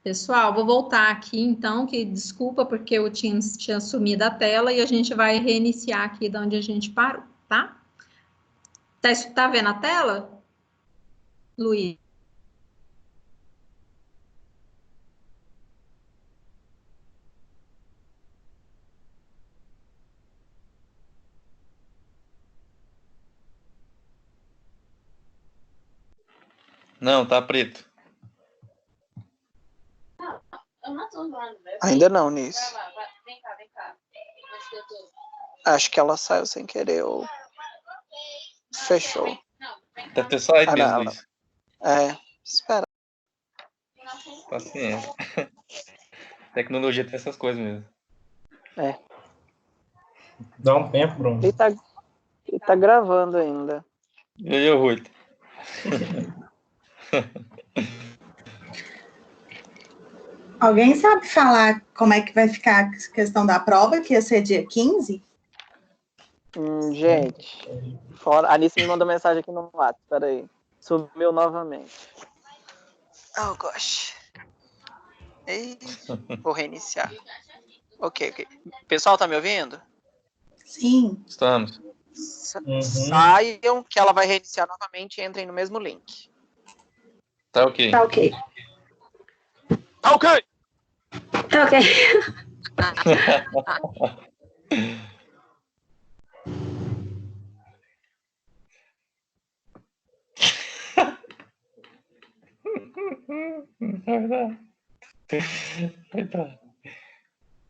Pessoal, vou voltar aqui então, que desculpa porque eu tinha sumido a tela e a gente vai reiniciar aqui de onde a gente parou, tá? Tá vendo a tela, Luiz? Não, tá preto. Ainda não, nisso. Vem cá. Acho que ela saiu sem querer ou fechou. Deve ter saído mesmo, não. Luiz. Espera. Paciência. Tecnologia tem essas coisas mesmo. Dá um tempo, Bruno. Ele tá gravando ainda. E aí, Rui? Alguém sabe falar como é que vai ficar a questão da prova, que ia ser dia 15? Gente, a Anice me mandou mensagem aqui no WhatsApp, peraí. Sumiu novamente. Oh, gosh. Vou reiniciar. Ok. Pessoal, tá me ouvindo? Sim. Estamos. Saiam que ela vai reiniciar novamente e entrem no mesmo link. Tá ok. Tá ok. Tá ok! Tá ok.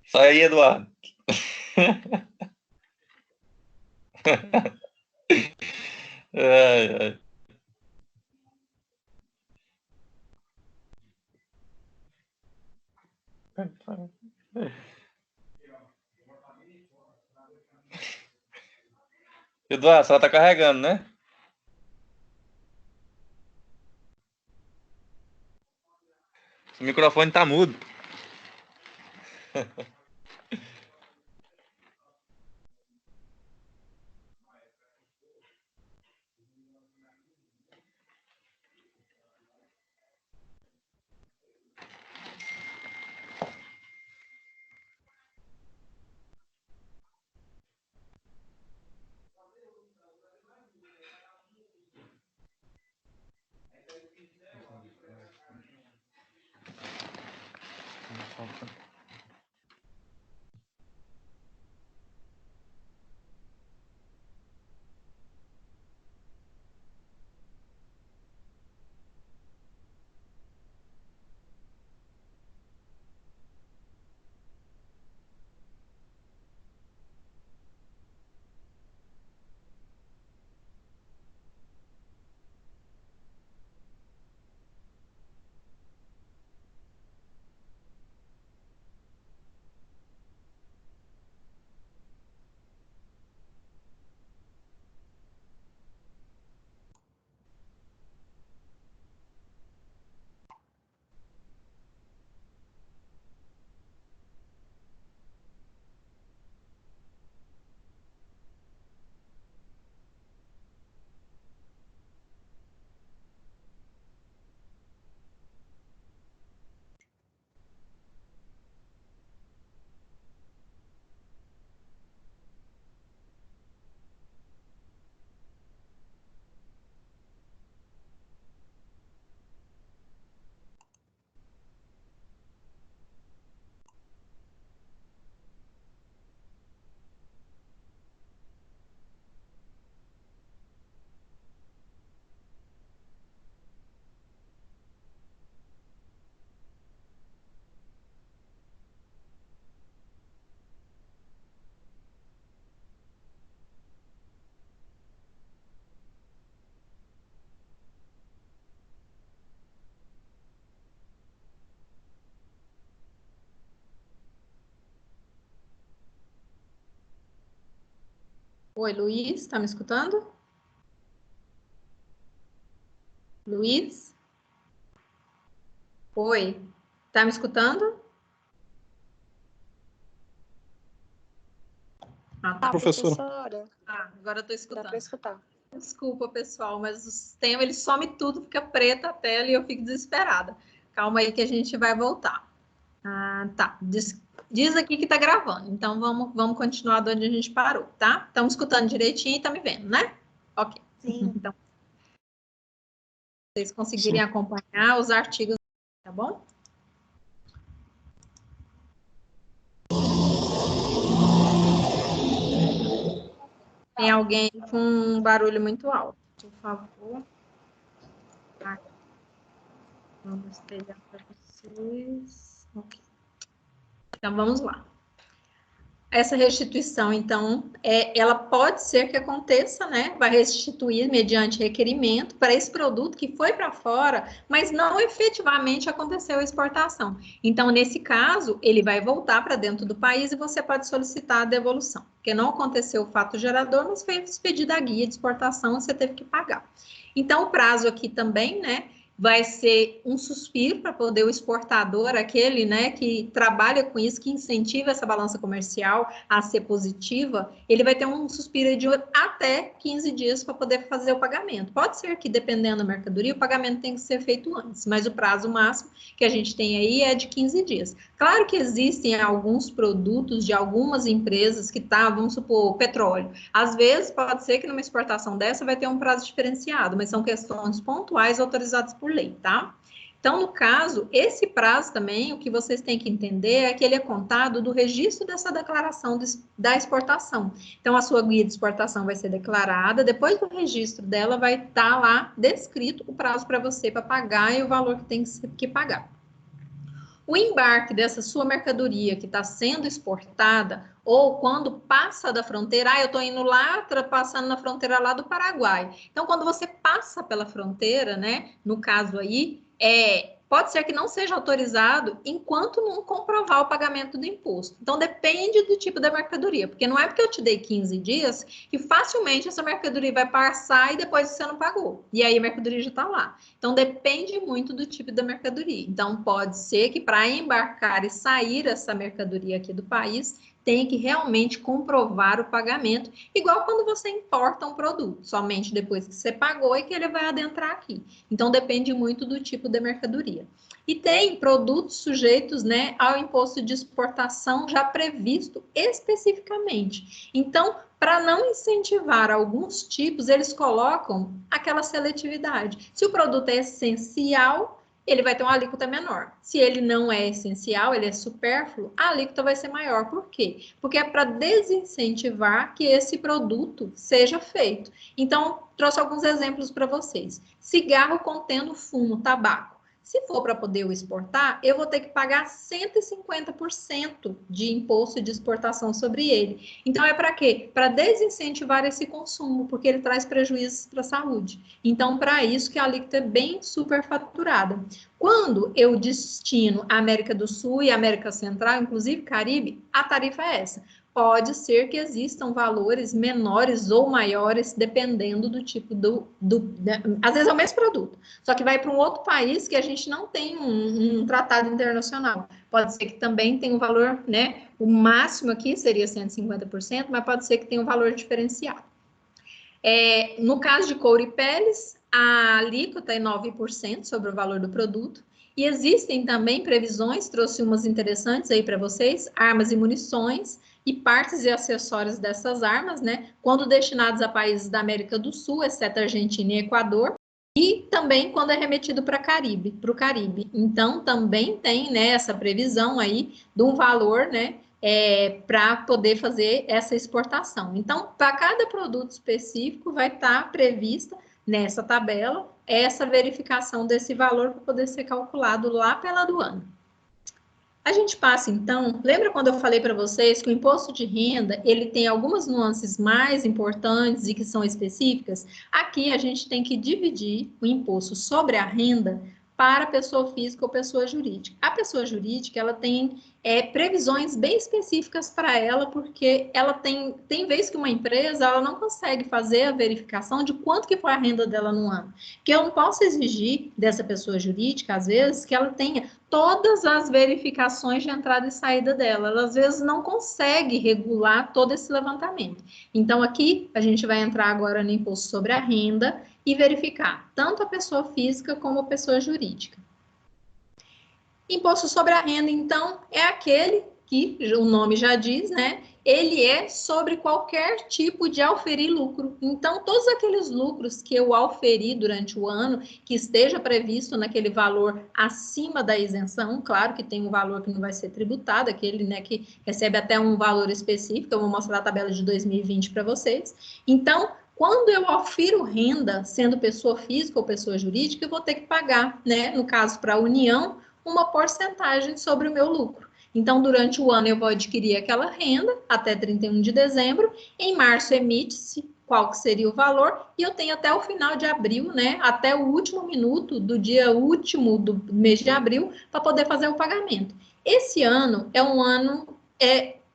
Sai aí, Eduardo. Ai. Eduardo, só tá carregando, né? O microfone tá mudo. Oi, Luiz, tá me escutando? Luiz? Oi, tá me escutando? Tá. Professora. Agora eu tô escutando. Dá para escutar. Desculpa, pessoal, mas o sistema ele some tudo, fica preta a tela e eu fico desesperada. Calma aí que a gente vai voltar. Ah, tá. Diz aqui que tá gravando. Então, vamos continuar de onde a gente parou, tá? Estamos escutando direitinho e tá me vendo, né? Ok. Sim. Então, vocês conseguirem acompanhar os artigos, tá bom? Tem alguém com um barulho muito alto, por favor. Tá. Vamos pegar para vocês. Ok. Então, vamos lá. Essa restituição, então, ela pode ser que aconteça, né? Vai restituir mediante requerimento para esse produto que foi para fora, mas não efetivamente aconteceu a exportação. Então, nesse caso, ele vai voltar para dentro do país e você pode solicitar a devolução, porque não aconteceu o fato gerador, mas foi expedida a guia de exportação e você teve que pagar. Então, o prazo aqui também, né? Vai ser um suspiro para poder o exportador, aquele, né, que trabalha com isso, que incentiva essa balança comercial a ser positiva, ele vai ter um suspiro de até 15 dias para poder fazer o pagamento. Pode ser que, dependendo da mercadoria, o pagamento tem que ser feito antes, mas o prazo máximo que a gente tem aí é de 15 dias. Claro que existem alguns produtos de algumas empresas que vamos supor, petróleo. Às vezes, pode ser que numa exportação dessa vai ter um prazo diferenciado, mas são questões pontuais autorizadas por lei, tá? Então, no caso, esse prazo também, o que vocês têm que entender é que ele é contado do registro dessa declaração da exportação. Então, a sua guia de exportação vai ser declarada, depois do registro dela vai estar lá descrito o prazo para você para pagar e o valor que tem que pagar. O embarque dessa sua mercadoria que está sendo exportada, ou quando passa da fronteira, eu estou indo lá, passando na fronteira lá do Paraguai. Então, quando você passa pela fronteira, né, no caso aí, pode ser que não seja autorizado enquanto não comprovar o pagamento do imposto. Então, depende do tipo da mercadoria, porque não é porque eu te dei 15 dias que facilmente essa mercadoria vai passar e depois você não pagou. E aí a mercadoria já está lá. Então, depende muito do tipo da mercadoria. Então, pode ser que para embarcar e sair essa mercadoria aqui do país, tem que realmente comprovar o pagamento, igual quando você importa um produto, somente depois que você pagou e que ele vai adentrar aqui. Então, depende muito do tipo de mercadoria. E tem produtos sujeitos, né, ao imposto de exportação já previsto especificamente. Então, para não incentivar alguns tipos, eles colocam aquela seletividade. Se o produto é essencial, ele vai ter uma alíquota menor. Se ele não é essencial, ele é supérfluo, a alíquota vai ser maior. Por quê? Porque é para desincentivar que esse produto seja feito. Então, trouxe alguns exemplos para vocês. Cigarro contendo fumo, tabaco. Se for para poder o exportar, eu vou ter que pagar 150% de imposto de exportação sobre ele. Então, é para quê? Para desincentivar esse consumo, porque ele traz prejuízos para a saúde. Então, para isso que a alíquota é bem superfaturada. Quando eu destino a América do Sul e a América Central, inclusive Caribe, a tarifa é essa. Pode ser que existam valores menores ou maiores, dependendo do tipo às vezes é o mesmo produto, só que vai para um outro país que a gente não tem um tratado internacional. Pode ser que também tenha um valor, né? O máximo aqui seria 150%, mas pode ser que tenha um valor diferenciado. No caso de couro e peles, a alíquota é 9% sobre o valor do produto. E existem também previsões, trouxe umas interessantes aí para vocês, armas e munições, e partes e acessórios dessas armas, né, quando destinados a países da América do Sul, exceto Argentina e Equador, e também quando é remetido para o Caribe. Então, também tem, né, essa previsão aí de um valor, né, para poder fazer essa exportação. Então, para cada produto específico vai estar prevista nessa tabela essa verificação desse valor para poder ser calculado lá pela aduana. A gente passa, então, lembra quando eu falei para vocês que o imposto de renda, ele tem algumas nuances mais importantes e que são específicas? Aqui a gente tem que dividir o imposto sobre a renda para pessoa física ou pessoa jurídica. A pessoa jurídica, ela tem previsões bem específicas para ela, porque ela tem vez que uma empresa, ela não consegue fazer a verificação de quanto que foi a renda dela no ano. Que eu não posso exigir dessa pessoa jurídica, às vezes, que ela tenha todas as verificações de entrada e saída dela. Ela, às vezes, não consegue regular todo esse levantamento. Então, aqui, a gente vai entrar agora no imposto sobre a renda e verificar tanto a pessoa física como a pessoa jurídica. Imposto sobre a renda, então, é aquele que o nome já diz, né? Ele é sobre qualquer tipo de auferir lucro. Então, todos aqueles lucros que eu auferi durante o ano, que esteja previsto naquele valor acima da isenção, claro que tem um valor que não vai ser tributado, aquele, né, que recebe até um valor específico, eu vou mostrar a tabela de 2020 para vocês. Então, quando eu aufiro renda, sendo pessoa física ou pessoa jurídica, eu vou ter que pagar, né, no caso para a União, uma porcentagem sobre o meu lucro. Então, durante o ano, eu vou adquirir aquela renda até 31 de dezembro. Em março, emite-se qual que seria o valor. E eu tenho até o final de abril, né? Até o último minuto do dia último do mês de abril, para poder fazer o pagamento. Esse ano é um ano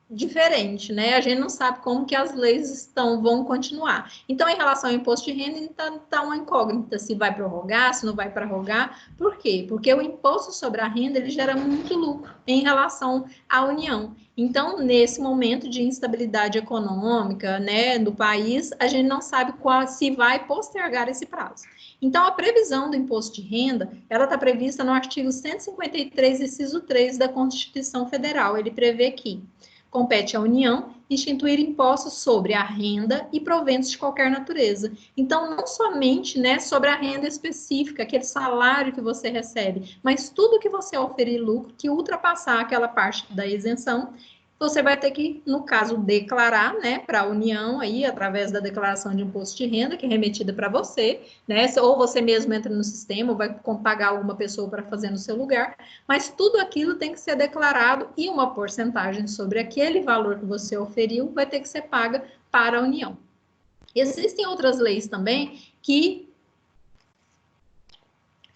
diferente, né? A gente não sabe como que as leis vão continuar. Então, em relação ao imposto de renda, tá uma incógnita, se vai prorrogar, se não vai prorrogar. Por quê? Porque o imposto sobre a renda, ele gera muito lucro em relação à União. Então, nesse momento de instabilidade econômica, né, do país, a gente não sabe se vai postergar esse prazo. Então, a previsão do imposto de renda, ela está prevista no artigo 153, inciso 3 da Constituição Federal. Ele prevê que compete à União instituir impostos sobre a renda e proventos de qualquer natureza. Então, não somente, né, sobre a renda específica, aquele salário que você recebe, mas tudo que você oferir lucro, que ultrapassar aquela parte da isenção, você vai ter que, no caso, declarar, né, para a União, aí, através da declaração de imposto de renda, que é remetida para você, né, ou você mesmo entra no sistema, ou vai pagar alguma pessoa para fazer no seu lugar, mas tudo aquilo tem que ser declarado e uma porcentagem sobre aquele valor que você oferiu vai ter que ser paga para a União. Existem outras leis também que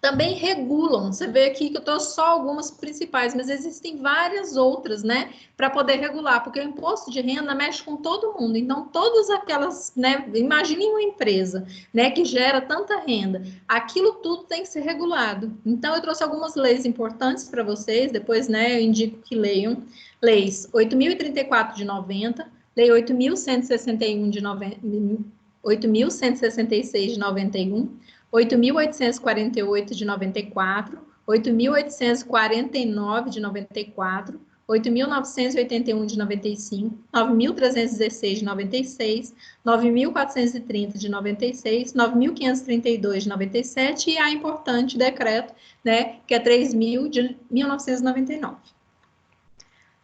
também regulam. Você vê aqui que eu estou só algumas principais, mas existem várias outras, né, para poder regular, porque o imposto de renda mexe com todo mundo. Então, todas aquelas, né, imagine uma empresa, né, que gera tanta renda, aquilo tudo tem que ser regulado. Então, eu trouxe algumas leis importantes para vocês, depois, né, eu indico que leiam. Leis 8.034 de 90, Lei 8.161 de 90, 8.166 de 91, 8.848 de 94, 8.849 de 94, 8.981 de 95, 9.316 de 96, 9.430 de 96, 9.532 de 97 e a importante decreto, né, que é 3.000 de 1999.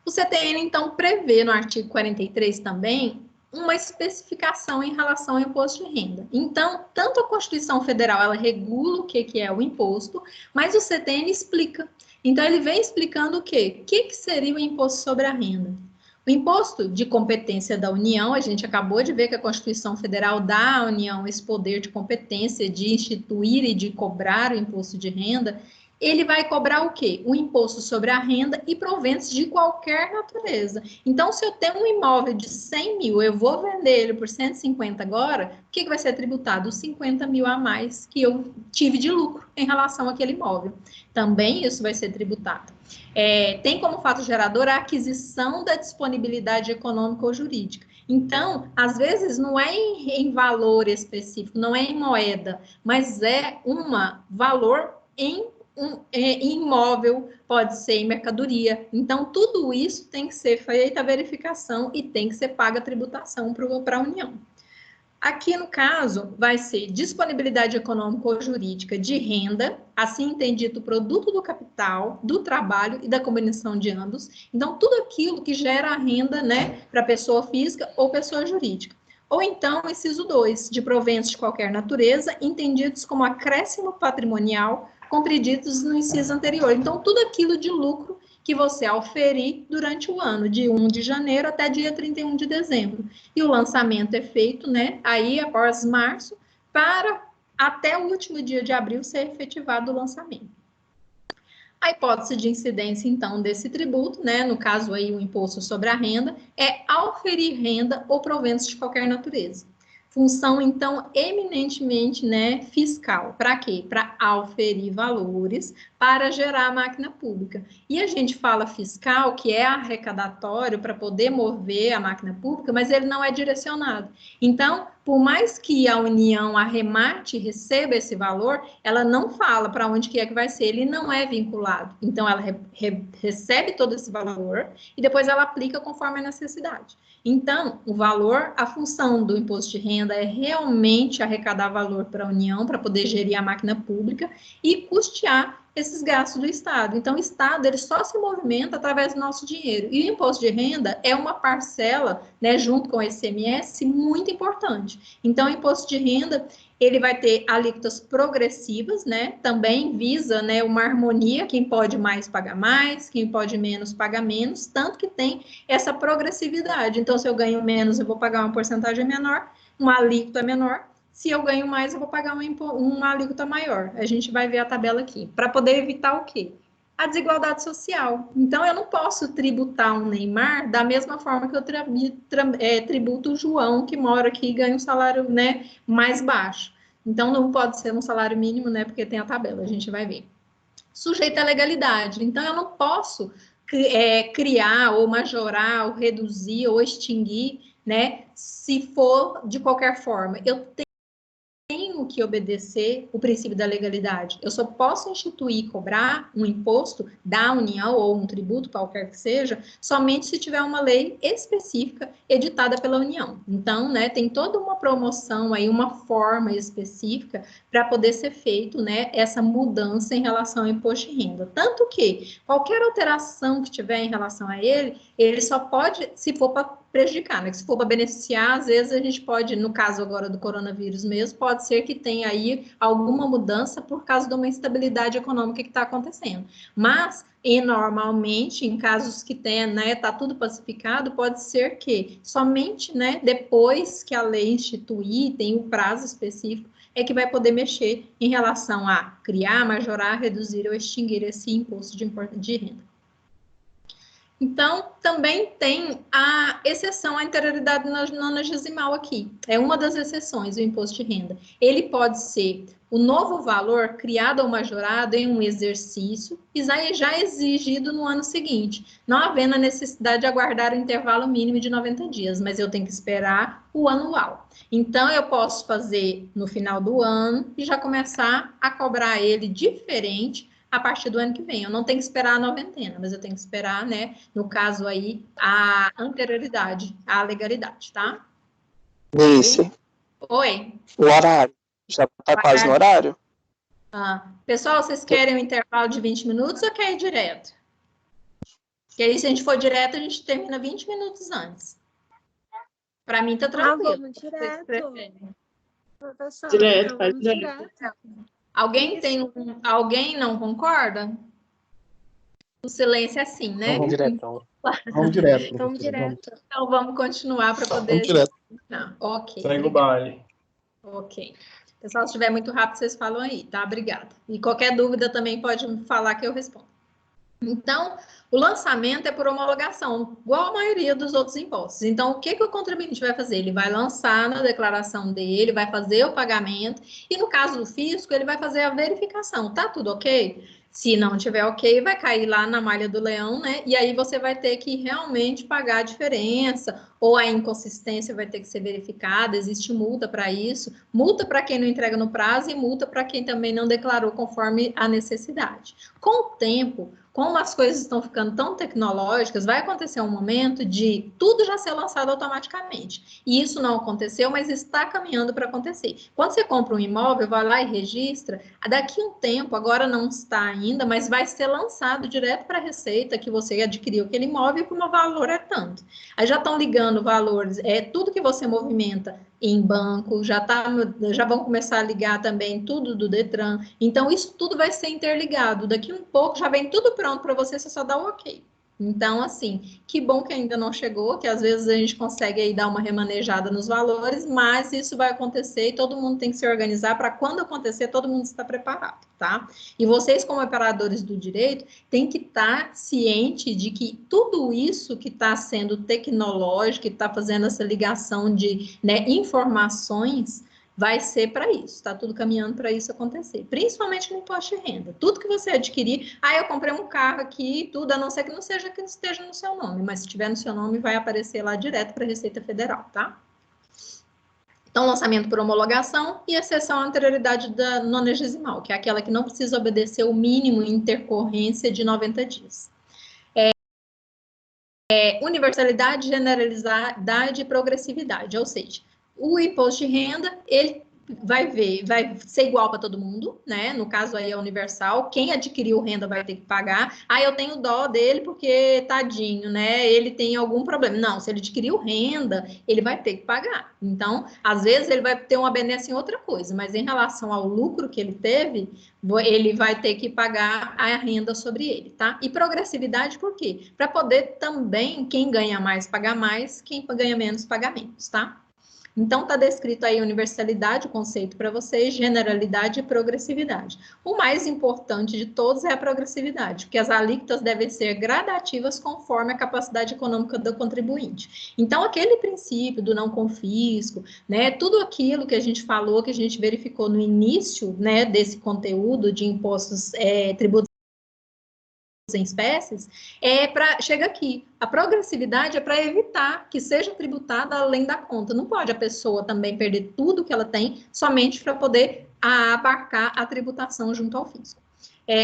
O CTN, então, prevê no artigo 43 também uma especificação em relação ao imposto de renda. Então, tanto a Constituição Federal, ela regula o que é o imposto, mas o CTN explica. Então, ele vem explicando o quê? O que seria o imposto sobre a renda? O imposto de competência da União, a gente acabou de ver que a Constituição Federal dá à União esse poder de competência de instituir e de cobrar o imposto de renda. Ele vai cobrar o quê? O imposto sobre a renda e proventos de qualquer natureza. Então, se eu tenho um imóvel de 100 mil, eu vou vender ele por 150 agora, o que vai ser tributado? Os 50 mil a mais que eu tive de lucro em relação àquele imóvel. Também isso vai ser tributado. Tem como fato gerador a aquisição da disponibilidade econômica ou jurídica. Então, às vezes, não é em valor específico, não é em moeda, mas é um valor em imóvel, pode ser em mercadoria. Então, tudo isso tem que ser feita a verificação e tem que ser paga a tributação para a União. Aqui, no caso, vai ser disponibilidade econômica ou jurídica de renda, assim entendido o produto do capital, do trabalho e da combinação de ambos. Então, tudo aquilo que gera a renda, né, para pessoa física ou pessoa jurídica. Ou então, inciso 2, de proventos de qualquer natureza, entendidos como acréscimo patrimonial, compreendidos no inciso anterior. Então, tudo aquilo de lucro que você auferir durante o ano, de 1 de janeiro até dia 31 de dezembro. E o lançamento é feito, né, aí após março, para até o último dia de abril ser efetivado o lançamento. A hipótese de incidência, então, desse tributo, né, no caso aí o imposto sobre a renda, é auferir renda ou proventos de qualquer natureza. Função, então, eminentemente, né, fiscal. Para quê? Para auferir valores para gerar a máquina pública. E a gente fala fiscal, que é arrecadatório para poder mover a máquina pública, mas ele não é direcionado. Então, por mais que a União arremate e receba esse valor, ela não fala para onde que é que vai ser, ele não é vinculado. Então, ela recebe todo esse valor e depois ela aplica conforme a necessidade. Então, o valor, a função do imposto de renda é realmente arrecadar valor para a União, para poder gerir a máquina pública e custear esses gastos do Estado. Então, o Estado, ele só se movimenta através do nosso dinheiro. E o imposto de renda é uma parcela, né, junto com o ICMS, muito importante. Então, o imposto de renda, ele vai ter alíquotas progressivas, né, também visa, né, uma harmonia, quem pode mais paga mais, quem pode menos paga menos, tanto que tem essa progressividade. Então, se eu ganho menos, eu vou pagar uma porcentagem menor, uma alíquota menor. Se eu ganho mais, eu vou pagar uma alíquota maior. A gente vai ver a tabela aqui. Para poder evitar o quê? A desigualdade social. Então, eu não posso tributar um Neymar da mesma forma que eu tributo o João, que mora aqui e ganha um salário, né, mais baixo. Então, não pode ser um salário mínimo, né, porque tem a tabela, a gente vai ver. Sujeito à legalidade. Então, eu não posso criar, ou majorar, ou reduzir, ou extinguir, né, se for de qualquer forma. Eu tenho que obedecer o princípio da legalidade. Eu só posso instituir e cobrar um imposto da União ou um tributo, qualquer que seja, somente se tiver uma lei específica editada pela União. Então, né, tem toda uma promoção aí, uma forma específica para poder ser feito, né, essa mudança em relação ao imposto de renda. Tanto que qualquer alteração que tiver em relação a ele só pode, se for para prejudicar, né? Se for para beneficiar, às vezes a gente pode, no caso agora do coronavírus mesmo, pode ser que tenha aí alguma mudança por causa de uma instabilidade econômica que está acontecendo. Mas, normalmente, em casos que tem, né, tá tudo pacificado, pode ser que somente, né, depois que a lei instituir, tem um prazo específico, é que vai poder mexer em relação a criar, majorar, reduzir ou extinguir esse imposto de renda. Então, também tem a exceção à interioridade nonagesimal aqui. É uma das exceções do imposto de renda. Ele pode ser o novo valor criado ou majorado em um exercício e já exigido no ano seguinte, não havendo a necessidade de aguardar o intervalo mínimo de 90 dias, mas eu tenho que esperar o anual. Então, eu posso fazer no final do ano e já começar a cobrar ele diferente a partir do ano que vem. Eu não tenho que esperar a noventena, mas eu tenho que esperar, né, no caso aí, a anterioridade, a legalidade, tá? Nice. Oi? O horário. Já tá quase no horário? Pessoal, vocês querem um intervalo de 20 minutos ou quer ir direto? Porque aí, se a gente for direto, a gente termina 20 minutos antes. Para mim, tá tranquilo. Vamos direto. Professor, Direto, então faz vamos direto. Alguém não concorda? O silêncio é assim, né? Vamos direto. Vamos direto. Vamos direto. Então, vamos continuar para poder... Vamos direto. Não, ok. Segue o baile. Ok. Pessoal, se estiver muito rápido, vocês falam aí, tá? Obrigada. E qualquer dúvida também pode falar que eu respondo. Então, o lançamento é por homologação, igual a maioria dos outros impostos. Então, o que o contribuinte vai fazer? Ele vai lançar na declaração dele, vai fazer o pagamento, e no caso do fisco, ele vai fazer a verificação. Tá tudo ok? Se não tiver ok, vai cair lá na malha do leão, né? E aí você vai ter que realmente pagar a diferença, ou a inconsistência vai ter que ser verificada, existe multa para isso, multa para quem não entrega no prazo e multa para quem também não declarou conforme a necessidade. Com o tempo, como as coisas estão ficando tão tecnológicas, vai acontecer um momento de tudo já ser lançado automaticamente. E isso não aconteceu, mas está caminhando para acontecer. Quando você compra um imóvel, vai lá e registra, daqui a um tempo, agora não está ainda, mas vai ser lançado direto para a Receita que você adquiriu aquele imóvel e o valor é tanto. Aí já estão ligando valores, tudo que você movimenta em banco, já vão começar a ligar também tudo do Detran. Então, isso tudo vai ser interligado. Daqui um pouco já vem tudo pronto para você só dar o ok. Então, assim, que bom que ainda não chegou, que às vezes a gente consegue aí dar uma remanejada nos valores, mas isso vai acontecer e todo mundo tem que se organizar para quando acontecer, todo mundo está preparado, tá? E vocês, como operadores do direito, têm que estar ciente de que tudo isso que está sendo tecnológico, que está fazendo essa ligação de, né, informações, vai ser para isso, está tudo caminhando para isso acontecer, principalmente no imposto de renda. Tudo que você adquirir, eu comprei um carro aqui, tudo, a não ser que não seja que esteja no seu nome, mas se estiver no seu nome, vai aparecer lá direto para a Receita Federal, tá? Então, lançamento por homologação e exceção à anterioridade da nonagesimal, que é aquela que não precisa obedecer o mínimo em intercorrência de 90 dias. Universalidade, generalidade e progressividade, ou seja, o imposto de renda, ele vai ser igual para todo mundo, né? No caso aí é universal, quem adquiriu renda vai ter que pagar. Ah, eu tenho dó dele porque, tadinho, né? Ele tem algum problema. Não, se ele adquiriu renda, ele vai ter que pagar. Então, às vezes ele vai ter uma benesse em outra coisa, mas em relação ao lucro que ele teve, ele vai ter que pagar a renda sobre ele, tá? E progressividade por quê? Para poder também, quem ganha mais, pagar mais, quem ganha menos, pagar menos, tá? Então, está descrito aí universalidade, o conceito para vocês, generalidade e progressividade. O mais importante de todos é a progressividade, porque as alíquotas devem ser gradativas conforme a capacidade econômica do contribuinte. Então, aquele princípio do não confisco, né, tudo aquilo que a gente falou, que a gente verificou no início, né, desse conteúdo de impostos, tributos em espécies, chega aqui. A progressividade é para evitar que seja tributada além da conta. Não pode a pessoa também perder tudo que ela tem somente para poder abarcar a tributação junto ao fisco.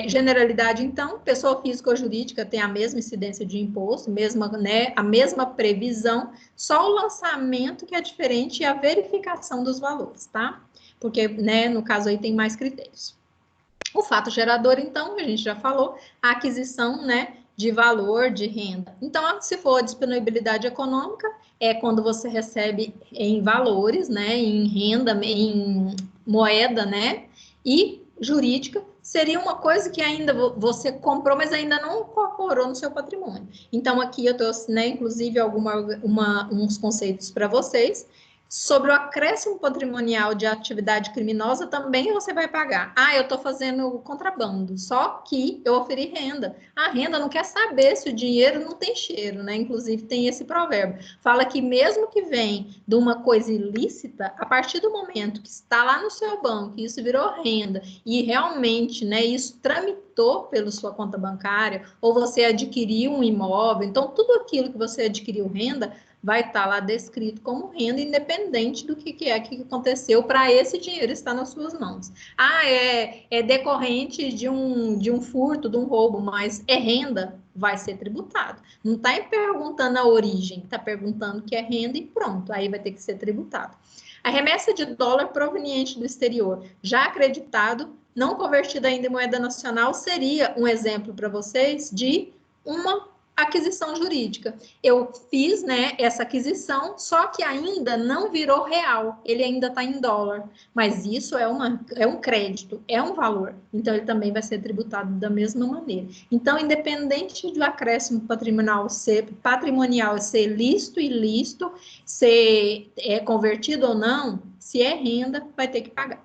Generalidade, então, pessoa física ou jurídica tem a mesma incidência de imposto, a mesma previsão, só o lançamento que é diferente e a verificação dos valores, tá? Porque, né, no caso aí tem mais critérios. O fato gerador, então, a gente já falou, a aquisição, né, de valor, de renda. Então, se for disponibilidade econômica, é quando você recebe em valores, né, em renda, em moeda, né, e jurídica, seria uma coisa que ainda você comprou, mas ainda não incorporou no seu patrimônio. Então, aqui eu trouxe, né, inclusive, uns conceitos para vocês. Sobre o acréscimo patrimonial de atividade criminosa, também você vai pagar. Ah, eu estou fazendo contrabando, só que eu oferi renda. A renda não quer saber se o dinheiro não tem cheiro, né? Inclusive, tem esse provérbio. Fala que mesmo que vem de uma coisa ilícita, a partir do momento que está lá no seu banco, isso virou renda, e realmente, né, isso tramitou pela sua conta bancária, ou você adquiriu um imóvel, então tudo aquilo que você adquiriu renda, vai estar lá descrito como renda, independente do que aconteceu para esse dinheiro estar nas suas mãos. Ah, é decorrente de um furto, de um roubo, mas é renda, vai ser tributado. Não está perguntando a origem, está perguntando que é renda e pronto, aí vai ter que ser tributado. A remessa de dólar proveniente do exterior, já acreditado, não convertida ainda em moeda nacional, seria um exemplo para vocês de uma aquisição jurídica. Eu fiz, né, essa aquisição, só que ainda não virou real, ele ainda está em dólar, mas isso é um crédito, é um valor, então ele também vai ser tributado da mesma maneira. Então, independente do acréscimo patrimonial ser lícito e ilícito, ser convertido ou não, se é renda, vai ter que pagar.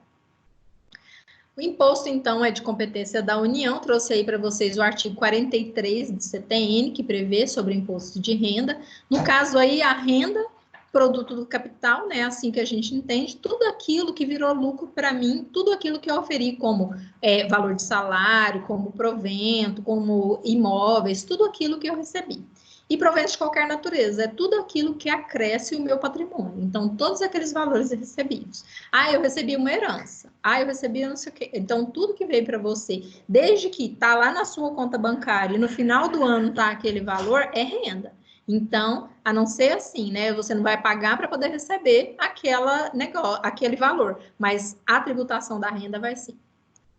O imposto, então, é de competência da União, trouxe aí para vocês o artigo 43 do CTN, que prevê sobre o imposto de renda. No caso aí, a renda, produto do capital, né, assim que a gente entende, tudo aquilo que virou lucro para mim, tudo aquilo que eu oferi como valor de salário, como provento, como imóveis, tudo aquilo que eu recebi. E proventos de qualquer natureza, é tudo aquilo que acresce o meu patrimônio. Então, todos aqueles valores recebidos. Ah, eu recebi uma herança. Ah, eu recebi não sei o quê. Então, tudo que veio para você, desde que está lá na sua conta bancária e no final do ano está aquele valor, é renda. Então, a não ser assim, né? Você não vai pagar para poder receber aquele valor, mas a tributação da renda vai sim.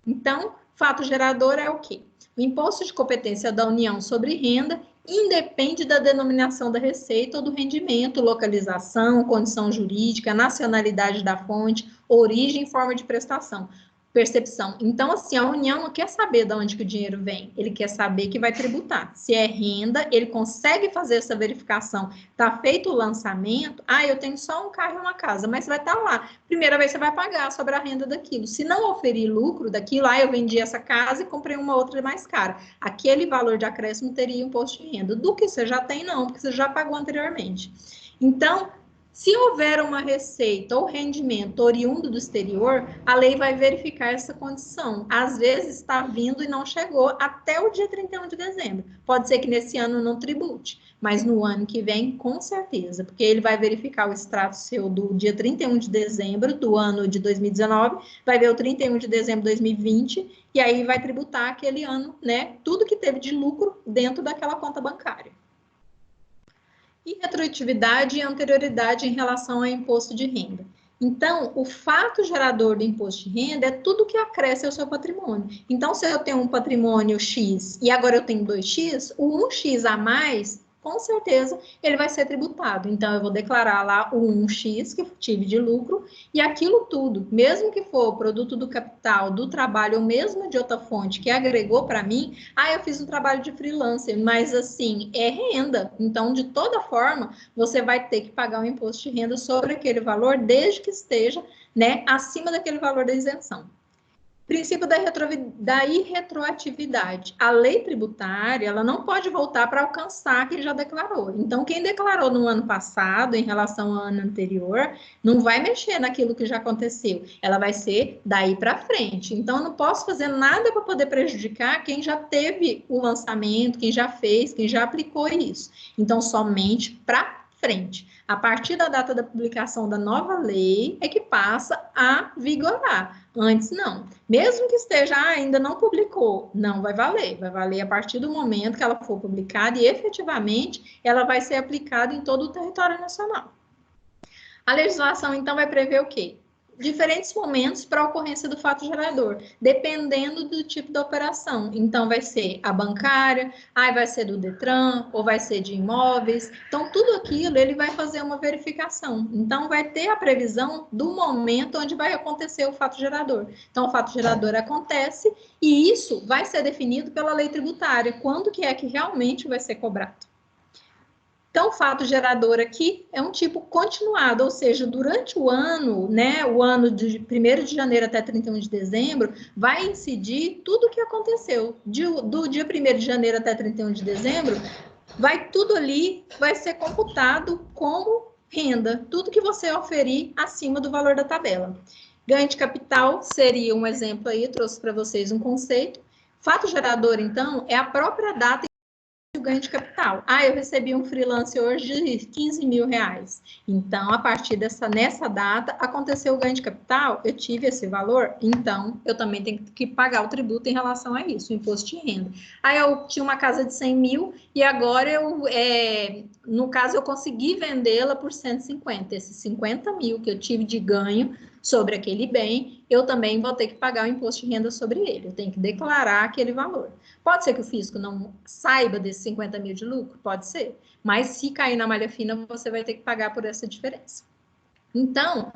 Então, fato gerador é o quê? O imposto de competência da União sobre renda independe da denominação da receita ou do rendimento, localização, condição jurídica, nacionalidade da fonte, origem e forma de percepção. Então, assim, a União não quer saber de onde que o dinheiro vem, ele quer saber que vai tributar. Se é renda, ele consegue fazer essa verificação. Está feito o lançamento, eu tenho só um carro e uma casa, mas vai estar lá. Primeira vez você vai pagar sobre a renda daquilo. Se não oferir lucro daquilo, eu vendi essa casa e comprei uma outra mais cara. Aquele valor de acréscimo teria imposto de renda. Do que você já tem, não, porque você já pagou anteriormente. Então, Se houver uma receita ou rendimento oriundo do exterior, a lei vai verificar essa condição. Às vezes está vindo e não chegou até o dia 31 de dezembro. Pode ser que nesse ano não tribute, mas no ano que vem, com certeza, porque ele vai verificar o extrato seu do dia 31 de dezembro do ano de 2019, vai ver o 31 de dezembro de 2020, e aí vai tributar aquele ano, né? Tudo que teve de lucro dentro daquela conta bancária. E retroatividade e anterioridade em relação ao imposto de renda. Então, o fato gerador do imposto de renda é tudo que acresce ao seu patrimônio. Então, se eu tenho um patrimônio X e agora eu tenho 2X, o 1X a mais, com certeza, ele vai ser tributado. Então, eu vou declarar lá o 1X que eu tive de lucro e aquilo tudo, mesmo que for produto do capital, do trabalho ou mesmo de outra fonte que agregou para mim, eu fiz um trabalho de freelancer, mas assim, é renda. Então, de toda forma, você vai ter que pagar um imposto de renda sobre aquele valor, desde que esteja, né, acima daquele valor da isenção. Princípio da irretroatividade. A lei tributária, ela não pode voltar para alcançar quem já declarou. Então, quem declarou no ano passado, em relação ao ano anterior, não vai mexer naquilo que já aconteceu. Ela vai ser daí para frente. Então, eu não posso fazer nada para poder prejudicar quem já teve o lançamento, quem já fez, quem já aplicou isso. Então, somente para frente. A partir da data da publicação da nova lei é que passa a vigorar. Antes, não. Mesmo que esteja, ainda não publicou, não vai valer. Vai valer a partir do momento que ela for publicada e, efetivamente, ela vai ser aplicada em todo o território nacional. A legislação, então, vai prever o quê? Diferentes momentos para a ocorrência do fato gerador, dependendo do tipo da operação. Então, vai ser a bancária, vai ser do Detran, ou vai ser de imóveis. Então, tudo aquilo, ele vai fazer uma verificação. Então, vai ter a previsão do momento onde vai acontecer o fato gerador. Então, o fato gerador acontece e isso vai ser definido pela lei tributária, quando que é que realmente vai ser cobrado. Então, o fato gerador aqui é um tipo continuado, ou seja, durante o ano, né, o ano de 1º de janeiro até 31 de dezembro, vai incidir tudo o que aconteceu. Do dia 1º de janeiro até 31 de dezembro, tudo ali vai ser computado como renda, tudo que você oferir acima do valor da tabela. Ganho de capital seria um exemplo aí, trouxe para vocês um conceito. Fato gerador, então, é a própria data o ganho de capital. Eu recebi um freelance hoje de 15 mil reais. Então, a partir nessa data, aconteceu o ganho de capital, eu tive esse valor, então eu também tenho que pagar o tributo em relação a isso, o imposto de renda. Eu tinha uma casa de 100 mil e agora no caso, eu consegui vendê-la por 150. Esses 50 mil que eu tive de ganho sobre aquele bem, eu também vou ter que pagar o imposto de renda sobre ele. Eu tenho que declarar aquele valor. Pode ser que o fisco não saiba desses 50 mil de lucro? Pode ser. Mas se cair na malha fina, você vai ter que pagar por essa diferença. Então,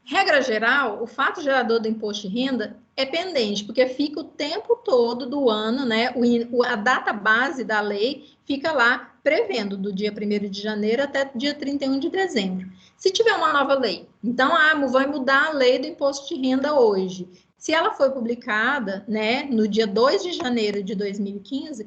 regra geral, o fato gerador do imposto de renda é pendente, porque fica o tempo todo do ano, né? A data base da lei fica lá prevendo do dia 1º de janeiro até dia 31 de dezembro. Se tiver uma nova lei, então vai mudar a lei do imposto de renda hoje. Se ela foi publicada, né, no dia 2 de janeiro de 2015,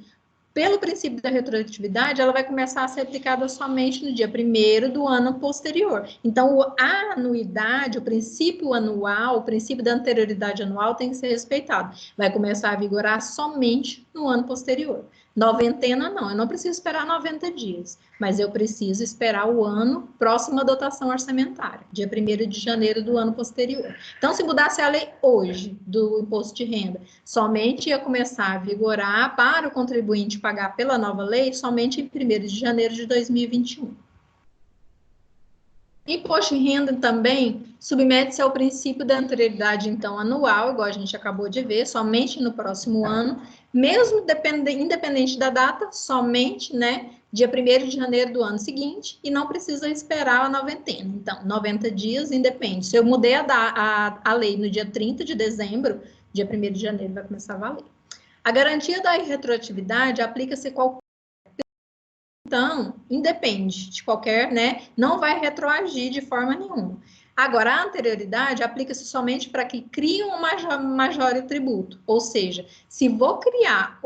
pelo princípio da retroatividade, ela vai começar a ser aplicada somente no dia 1º do ano posterior. Então, a anuidade, o princípio anual, o princípio da anterioridade anual tem que ser respeitado. Vai começar a vigorar somente no ano posterior. Noventena, não. Eu não preciso esperar 90 dias, mas eu preciso esperar o ano próximo à dotação orçamentária, dia 1º de janeiro do ano posterior. Então, se mudasse a lei hoje do imposto de renda, somente ia começar a vigorar para o contribuinte pagar pela nova lei somente em 1º de janeiro de 2021. Imposto de renda também submete-se ao princípio da anterioridade, então, anual, igual a gente acabou de ver, somente no próximo ano, mesmo independente da data, somente, né, dia 1º de janeiro do ano seguinte, e não precisa esperar a noventena. Então, 90 dias, independe. Se eu mudei a lei no dia 30 de dezembro, dia 1º de janeiro vai começar a valer. A garantia da irretroatividade aplica-se qualquer. Então, independe de qualquer, né? Não vai retroagir de forma nenhuma. Agora, a anterioridade aplica-se somente para que criam um major tributo, ou seja, se vou criar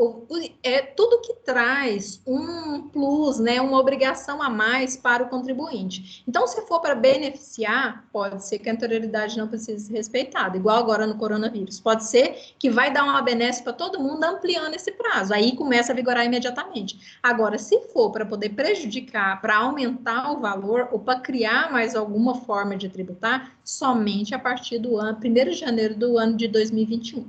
tudo que traz um plus, né, uma obrigação a mais para o contribuinte. Então, se for para beneficiar, pode ser que a anterioridade não precise ser respeitada, igual agora no coronavírus. Pode ser que vai dar uma benesse para todo mundo ampliando esse prazo, aí começa a vigorar imediatamente. Agora, se for para poder prejudicar, para aumentar o valor ou para criar mais alguma forma de tributar, somente a partir do ano 1º de janeiro do ano de 2021.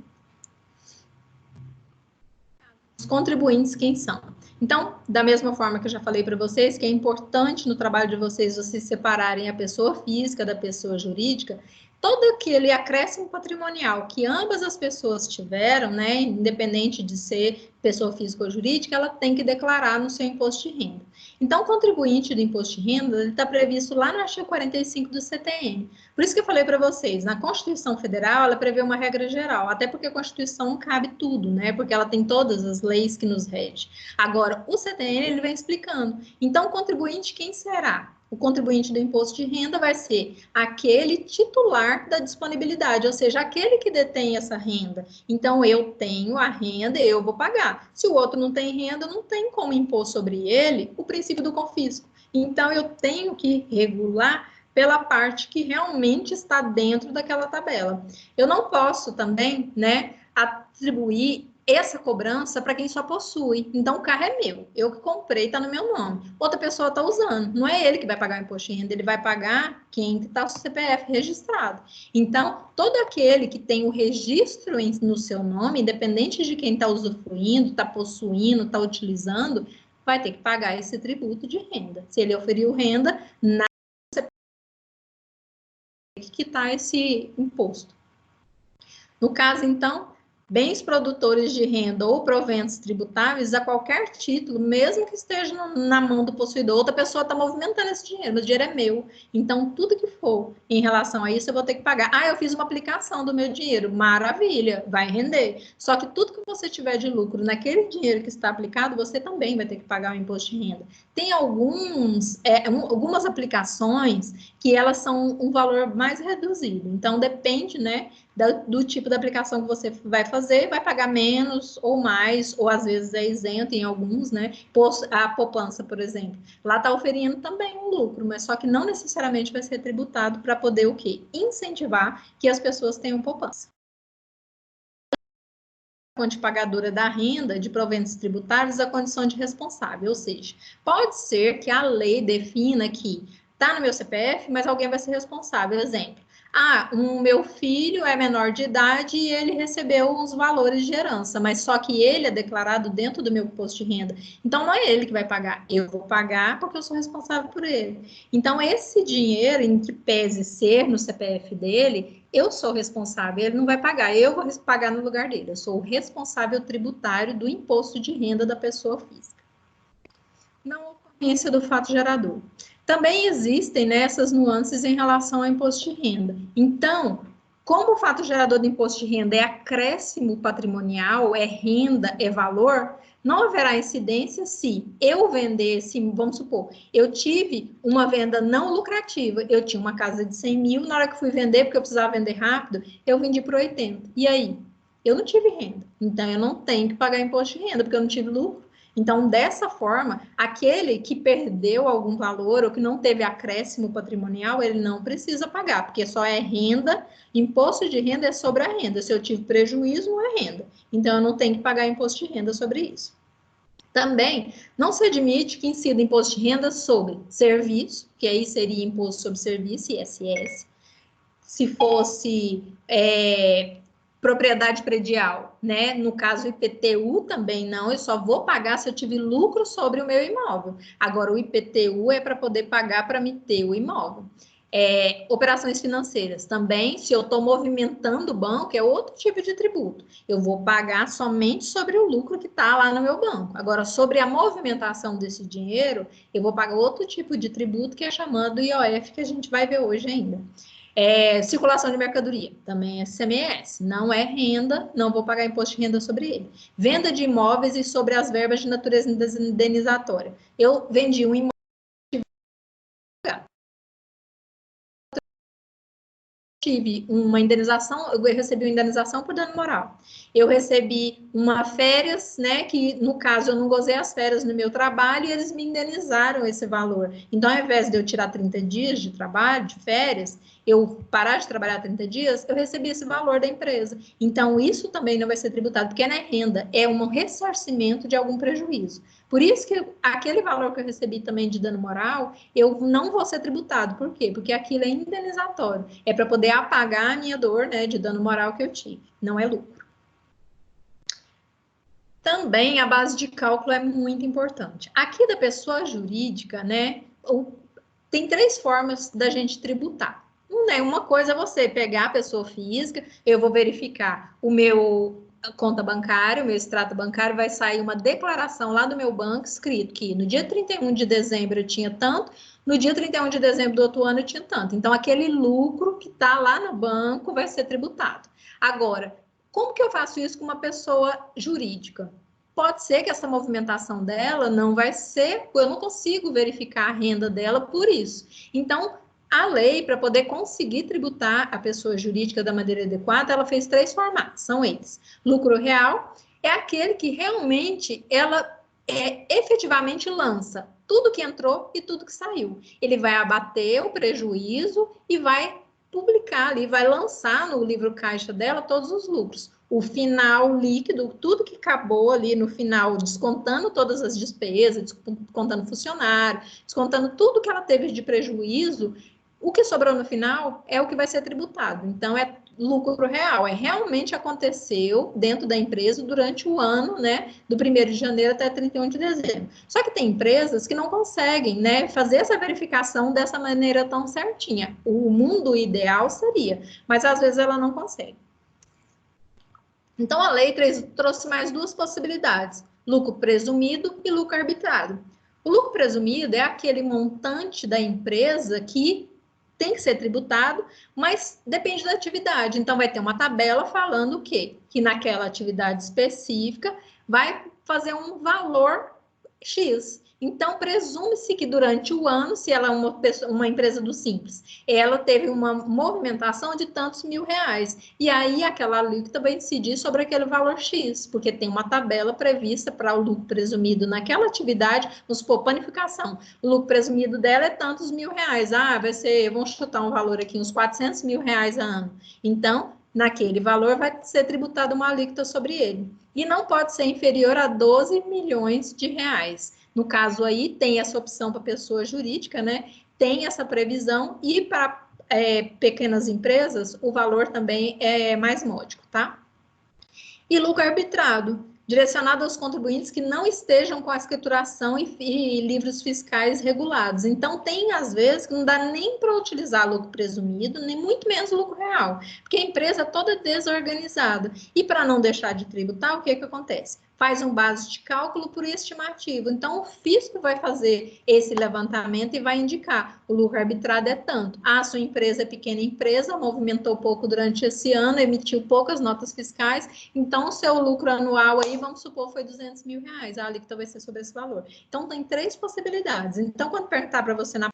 Os contribuintes, quem são? Então, da mesma forma que eu já falei para vocês, que é importante no trabalho de vocês separarem a pessoa física da pessoa jurídica, todo aquele acréscimo patrimonial que ambas as pessoas tiveram, né, independente de ser pessoa física ou jurídica, ela tem que declarar no seu imposto de renda. Então, o contribuinte do imposto de renda está previsto lá no artigo 45 do CTN. Por isso que eu falei para vocês, na Constituição Federal, ela prevê uma regra geral, até porque a Constituição não cabe tudo, né, porque ela tem todas as leis que nos regem. Agora, o CTN, ele vem explicando. Então, o contribuinte, quem será? O contribuinte do imposto de renda vai ser aquele titular da disponibilidade, ou seja, aquele que detém essa renda. Então, eu tenho a renda, eu vou pagar. Se o outro não tem renda, não tem como impor sobre ele o princípio do confisco. Então, eu tenho que regular pela parte que realmente está dentro daquela tabela. Eu não posso também, né, atribuir essa cobrança para quem só possui. Então, o carro é meu, eu que comprei, está no meu nome. Outra pessoa está usando, não é ele que vai pagar o imposto de renda, ele vai pagar quem está com o CPF registrado. Então, todo aquele que tem o registro no seu nome, independente de quem está usufruindo, está possuindo, está utilizando, vai ter que pagar esse tributo de renda. Se ele oferiu renda, na CPF tem que quitar esse imposto. No caso, então, bens produtores de renda ou proventos tributáveis a qualquer título, mesmo que esteja na mão do possuidor, outra pessoa está movimentando esse dinheiro, mas o dinheiro é meu. Então, tudo que for em relação a isso, eu vou ter que pagar. Ah, eu fiz uma aplicação do meu dinheiro, maravilha, vai render. Só que tudo que você tiver de lucro naquele dinheiro que está aplicado, você também vai ter que pagar o imposto de renda. Tem algumas aplicações que elas são um valor mais reduzido. Então, depende, né, do tipo de aplicação que você vai fazer, vai pagar menos ou mais, ou às vezes é isento em alguns, né? A poupança, por exemplo, lá está oferindo também um lucro, mas só que não necessariamente vai ser tributado para poder o quê? Incentivar que as pessoas tenham poupança. A fonte pagadora da renda de proventos tributários a condição de responsável, ou seja, pode ser que a lei defina que está no meu CPF, mas alguém vai ser responsável. Exemplo, o meu filho é menor de idade e ele recebeu uns valores de herança, mas só que ele é declarado dentro do meu imposto de renda. Então, não é ele que vai pagar, eu vou pagar porque eu sou responsável por ele. Então, esse dinheiro, em que pese ser no CPF dele, eu sou responsável, ele não vai pagar, eu vou pagar no lugar dele. Eu sou o responsável tributário do imposto de renda da pessoa física. Não ocorrência do fato gerador. Também existem, né, essas nuances em relação ao imposto de renda. Então, como o fato gerador do imposto de renda é acréscimo patrimonial, é renda, é valor, não haverá incidência se eu vendesse, vamos supor, eu tive uma venda não lucrativa, eu tinha uma casa de 100 mil, na hora que fui vender, porque eu precisava vender rápido, eu vendi por 80. E aí? Eu não tive renda, então eu não tenho que pagar imposto de renda, porque eu não tive lucro. Então, dessa forma, aquele que perdeu algum valor ou que não teve acréscimo patrimonial, ele não precisa pagar, porque só é renda, imposto de renda é sobre a renda. Se eu tive prejuízo, não é renda. Então, eu não tenho que pagar imposto de renda sobre isso. Também, não se admite que incida imposto de renda sobre serviço, que aí seria imposto sobre serviço, ISS. Se fosse propriedade predial, né? No caso, IPTU também não, eu só vou pagar se eu tive lucro sobre o meu imóvel. Agora, o IPTU é para poder pagar para me ter o imóvel. Operações financeiras também, se eu estou movimentando o banco, é outro tipo de tributo. Eu vou pagar somente sobre o lucro que está lá no meu banco. Agora, sobre a movimentação desse dinheiro, eu vou pagar outro tipo de tributo que é chamado IOF, que a gente vai ver hoje ainda. Circulação de mercadoria, também é CMS, não é renda, não vou pagar imposto de renda sobre ele. Venda de imóveis e sobre as verbas de natureza indenizatória. Eu vendi um imóvel tive uma indenização, eu recebi uma indenização por dano moral. Eu recebi uma férias, né, que no caso eu não gozei as férias no meu trabalho e eles me indenizaram esse valor. Então, ao invés de eu tirar 30 dias de trabalho, de férias, eu parar de trabalhar 30 dias, eu recebi esse valor da empresa. Então, isso também não vai ser tributado, porque não é renda, é um ressarcimento de algum prejuízo. Por isso que aquele valor que eu recebi também de dano moral, eu não vou ser tributado. Por quê? Porque aquilo é indenizatório. É para poder apagar a minha dor, né, de dano moral que eu tive. Não é lucro. Também a base de cálculo é muito importante. Aqui da pessoa jurídica, né, tem 3 formas da gente tributar. Uma coisa é você pegar a pessoa física, eu vou verificar o meu conta bancária, o meu extrato bancário, vai sair uma declaração lá do meu banco escrito que no dia 31 de dezembro eu tinha tanto, no dia 31 de dezembro do outro ano eu tinha tanto. Então, aquele lucro que está lá no banco vai ser tributado. Agora, como que eu faço isso com uma pessoa jurídica? Pode ser que essa movimentação dela não vai ser, eu não consigo verificar a renda dela por isso. Então, a lei, para poder conseguir tributar a pessoa jurídica da maneira adequada, ela fez 3 formatos, são eles. Lucro real é aquele que realmente ela efetivamente lança tudo que entrou e tudo que saiu. Ele vai abater o prejuízo e vai publicar ali, vai lançar no livro caixa dela todos os lucros. O final líquido, tudo que acabou ali no final, descontando todas as despesas, descontando funcionário, descontando tudo que ela teve de prejuízo, o que sobrou no final é o que vai ser tributado. Então, é lucro real, realmente aconteceu dentro da empresa durante o ano, né, do 1º de janeiro até 31 de dezembro. Só que tem empresas que não conseguem, né, fazer essa verificação dessa maneira tão certinha. O mundo ideal seria, mas às vezes ela não consegue. Então, a lei trouxe mais 2 possibilidades, lucro presumido e lucro arbitrado. O lucro presumido é aquele montante da empresa que tem que ser tributado, mas depende da atividade. Então, vai ter uma tabela falando o quê? Que naquela atividade específica vai fazer um valor X. Então, presume-se que durante o ano, se ela é uma empresa do Simples, ela teve uma movimentação de tantos R$1.000. E aí, aquela alíquota vai decidir sobre aquele valor X, porque tem uma tabela prevista para o lucro presumido naquela atividade, vamos supor, panificação. O lucro presumido dela é tantos R$1.000. Vai ser, vamos chutar um valor aqui, uns R$400 mil a ano. Então, naquele valor vai ser tributada uma alíquota sobre ele. E não pode ser inferior a R$12 milhões. No caso aí, tem essa opção para pessoa jurídica, né? Tem essa previsão e para pequenas empresas, o valor também é mais módico, tá? E lucro arbitrado, direcionado aos contribuintes que não estejam com a escrituração e livros fiscais regulados. Então, tem às vezes que não dá nem para utilizar lucro presumido, nem muito menos lucro real, porque a empresa é toda desorganizada. E para não deixar de tributar, o que acontece? Faz um base de cálculo por estimativo. Então, o fisco vai fazer esse levantamento e vai indicar o lucro arbitrado é tanto. Sua empresa é pequena empresa, movimentou pouco durante esse ano, emitiu poucas notas fiscais, então o seu lucro anual aí, vamos supor, foi R$200 mil. A alíquota vai ser sobre esse valor. Então, tem 3 possibilidades. Então, quando perguntar para você na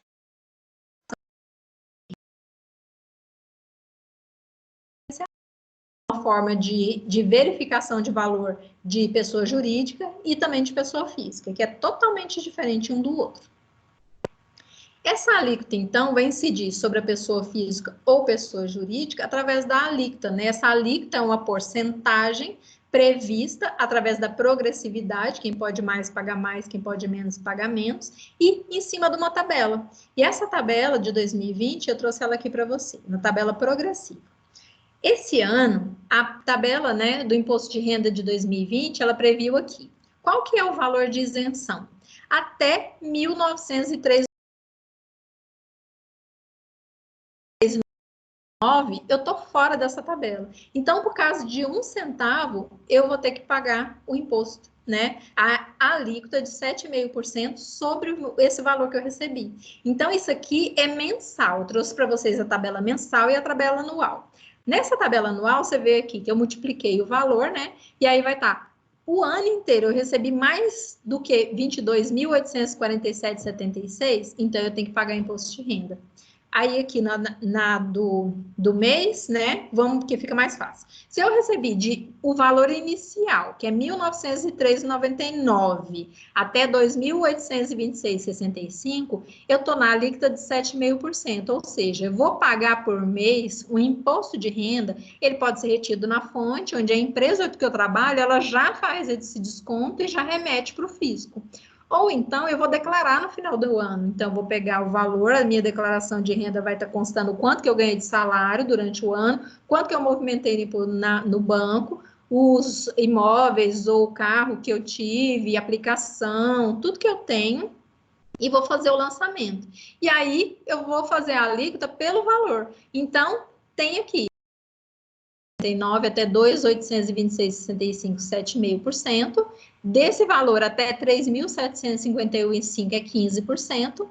forma de verificação de valor de pessoa jurídica e também de pessoa física, que é totalmente diferente um do outro. Essa alíquota, então, vai incidir sobre a pessoa física ou pessoa jurídica através da alíquota, né? Essa alíquota é uma porcentagem prevista através da progressividade, quem pode mais paga mais, quem pode menos paga menos, e em cima de uma tabela. E essa tabela de 2020, eu trouxe ela aqui para você, na tabela progressiva. Esse ano, a tabela, né, do imposto de renda de 2020, ela previu aqui. Qual que é o valor de isenção? Até 1.903 eu estou fora dessa tabela. Então, por causa de 1 centavo, eu vou ter que pagar o imposto, né? A alíquota de 7,5% sobre esse valor que eu recebi. Então, isso aqui é mensal. Eu trouxe para vocês a tabela mensal e a tabela anual. Nessa tabela anual, você vê aqui que eu multipliquei o valor, né? E aí vai estar, o ano inteiro eu recebi mais do que 22.847,76, então eu tenho que pagar imposto de renda. Aí aqui do mês, né? Vamos, que fica mais fácil. Se eu recebi o valor inicial, que é R$ 1.903,99, até R$ 2.826,65, eu estou na alíquota de 7,5%. Ou seja, eu vou pagar por mês o imposto de renda, ele pode ser retido na fonte, onde a empresa que eu trabalho, ela já faz esse desconto e já remete para o fisco. Ou então, eu vou declarar no final do ano. Então, eu vou pegar o valor, a minha declaração de renda vai estar constando o quanto que eu ganhei de salário durante o ano, quanto que eu movimentei no banco, os imóveis ou o carro que eu tive, aplicação, tudo que eu tenho, e vou fazer o lançamento. E aí, eu vou fazer a alíquota pelo valor. Então, tem aqui. Até 2.826,65, 7,5%. Desse valor até 3.751,5 é 15%.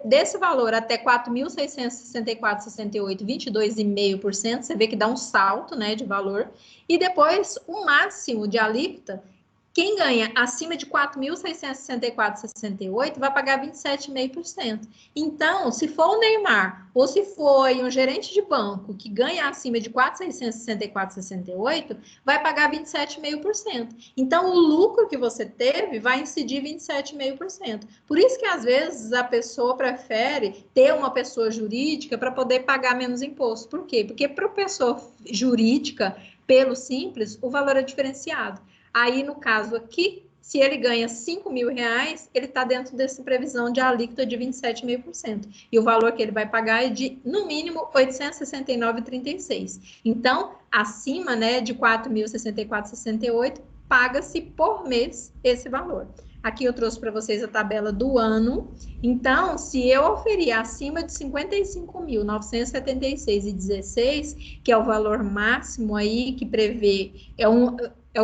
Desse valor até 4.664,68, 22,5%. Você vê que dá um salto, né, de valor. E depois, o máximo de alíquota, quem ganha acima de 4.664,68 vai pagar 27,5%. Então, se for o Neymar ou se for um gerente de banco que ganha acima de 4.664,68, vai pagar 27,5%. Então, o lucro que você teve vai incidir 27,5%. Por isso que, às vezes, a pessoa prefere ter uma pessoa jurídica para poder pagar menos imposto. Por quê? Porque para a pessoa jurídica, pelo simples, o valor é diferenciado. Aí, no caso aqui, se ele ganha R$5.000, ele está dentro dessa previsão de alíquota de 27,5%. E o valor que ele vai pagar é de, no mínimo, R$ 869,36. Então, acima, né, de 4.064,68, paga-se por mês esse valor. Aqui eu trouxe para vocês a tabela do ano. Então, se eu oferir acima de 55.976,16, que é o valor máximo aí que prevê, é o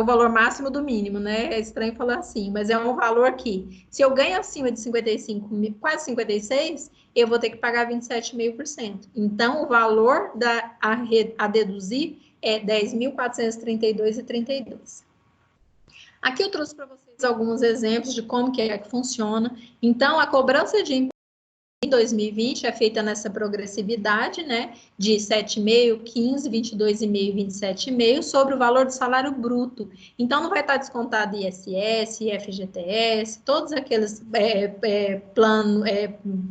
valor máximo do mínimo, né? É estranho falar assim, mas é um valor que, se eu ganho acima de 55, quase 56, eu vou ter que pagar 27,5%. Então, o valor a deduzir é 10.432,32. Aqui eu trouxe para vocês alguns exemplos de como que é que funciona. Então, a cobrança de imposto em 2020 é feita nessa progressividade, né, de 7,5, 15, 22,5 e 27,5 sobre o valor do salário bruto. Então, não vai estar descontado ISS, FGTS, todos aqueles plano, como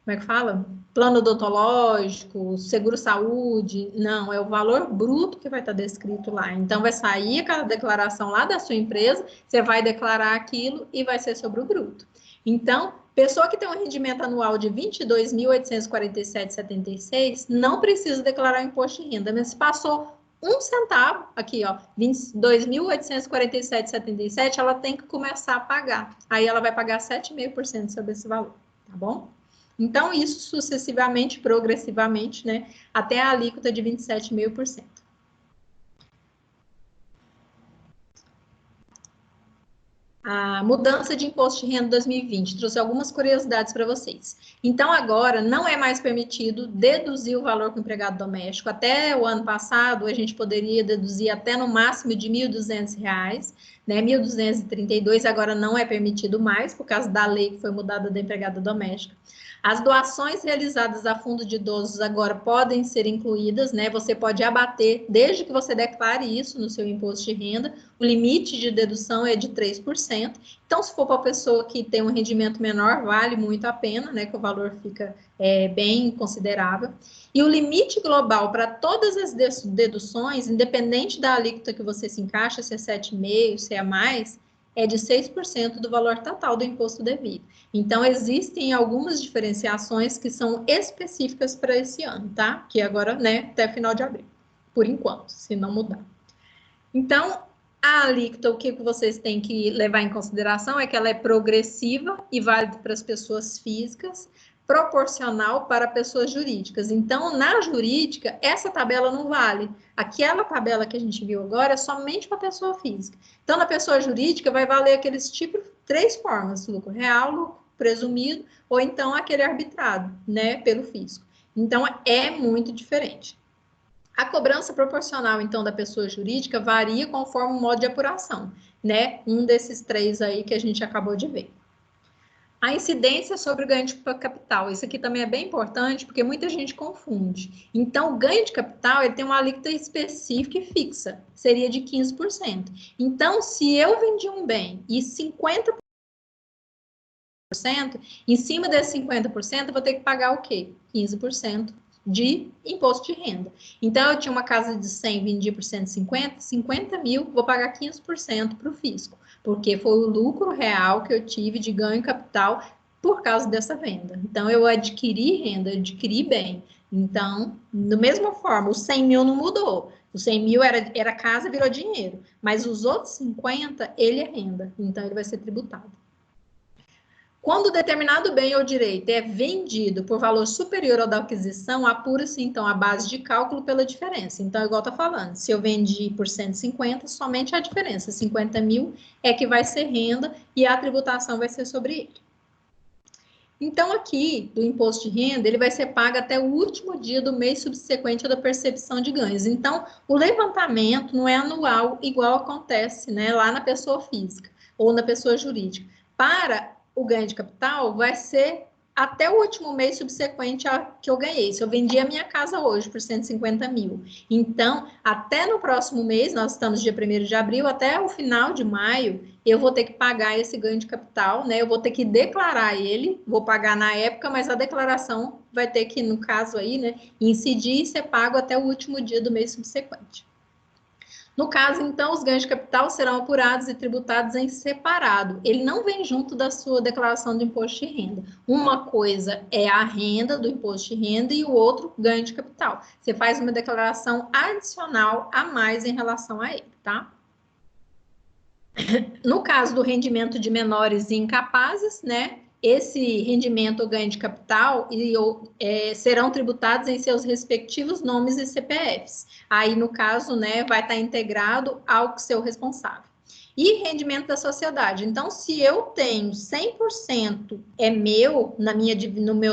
é que fala? Plano odontológico, seguro-saúde, não, é o valor bruto que vai estar descrito lá. Então, vai sair aquela declaração lá da sua empresa, você vai declarar aquilo e vai ser sobre o bruto. Então, pessoa que tem um rendimento anual de R$ 22.847,76 não precisa declarar o imposto de renda, mas se passou um centavo, aqui, ó, R$ 22.847,77, ela tem que começar a pagar. Aí ela vai pagar 7,5% sobre esse valor, tá bom? Então, isso sucessivamente, progressivamente, né, até a alíquota de 27,5%. A mudança de imposto de renda 2020, trouxe algumas curiosidades para vocês. Então, agora, não é mais permitido deduzir o valor com o empregado doméstico. Até o ano passado, a gente poderia deduzir até no máximo de R$ 1.200, né? 1.232, agora não é permitido mais, por causa da lei que foi mudada da empregada doméstica. As doações realizadas a fundo de idosos agora podem ser incluídas, né? Você pode abater, desde que você declare isso no seu imposto de renda. O limite de dedução é de 3%. Então, se for para a pessoa que tem um rendimento menor, vale muito a pena, né? Que o valor fica bem considerável. E o limite global para todas as deduções, independente da alíquota que você se encaixa, se é 7,5%, se é mais, é de 6% do valor total do imposto devido. Então, existem algumas diferenciações que são específicas para esse ano, tá? Que agora, né, até final de abril, por enquanto, se não mudar. Então, a alíquota, o que vocês têm que levar em consideração é que ela é progressiva e válida para as pessoas físicas, proporcional para pessoas jurídicas. Então, na jurídica, essa tabela não vale. Aquela tabela que a gente viu agora é somente para pessoa física. Então, na pessoa jurídica, vai valer aqueles tipos, 3 formas: lucro real, lucro presumido, ou então aquele arbitrado, né, pelo fisco. Então, é muito diferente. A cobrança proporcional, então, da pessoa jurídica varia conforme o modo de apuração, né? Um desses 3 aí que a gente acabou de ver. A incidência sobre o ganho de capital. Isso aqui também é bem importante, porque muita gente confunde. Então, o ganho de capital, ele tem uma alíquota específica e fixa, seria de 15%. Então, se eu vendi um bem e 50%, em cima desses 50%, eu vou ter que pagar o quê? 15% de imposto de renda. Então, eu tinha uma casa de 100, vendi por 150, 50 mil, vou pagar 15% para o fisco, porque foi o lucro real que eu tive de ganho capital por causa dessa venda. Então, eu adquiri renda, adquiri bem. Então, da mesma forma, os 100 mil não mudou. Os 100 mil era casa, virou dinheiro. Mas os outros 50, ele é renda. Então, ele vai ser tributado. Quando determinado bem ou direito é vendido por valor superior ao da aquisição, apura-se, então, a base de cálculo pela diferença. Então, igual está falando, se eu vendi por 150, somente a diferença, 50 mil, é que vai ser renda e a tributação vai ser sobre ele. Então, aqui, do imposto de renda, ele vai ser pago até o último dia do mês subsequente da percepção de ganhos. Então, o levantamento não é anual, igual acontece, né, lá na pessoa física ou na pessoa jurídica. Para o ganho de capital, vai ser até o último mês subsequente a que eu ganhei. Se eu vendi a minha casa hoje por 150 mil. Então, até no próximo mês, nós estamos dia 1º de abril, até o final de maio, eu vou ter que pagar esse ganho de capital, né? Eu vou ter que declarar ele, vou pagar na época, mas a declaração vai ter que, no caso aí, né, incidir e ser pago até o último dia do mês subsequente. No caso, então, os ganhos de capital serão apurados e tributados em separado. Ele não vem junto da sua declaração de imposto de renda. Uma coisa é a renda do imposto de renda e o outro, ganho de capital. Você faz uma declaração adicional a mais em relação a ele, tá? No caso do rendimento de menores e incapazes, né? Esse rendimento ou ganho de capital serão tributados em seus respectivos nomes e CPFs. Aí, no caso, né, vai estar integrado ao seu responsável. E rendimento da sociedade. Então, se eu tenho 100% é meu,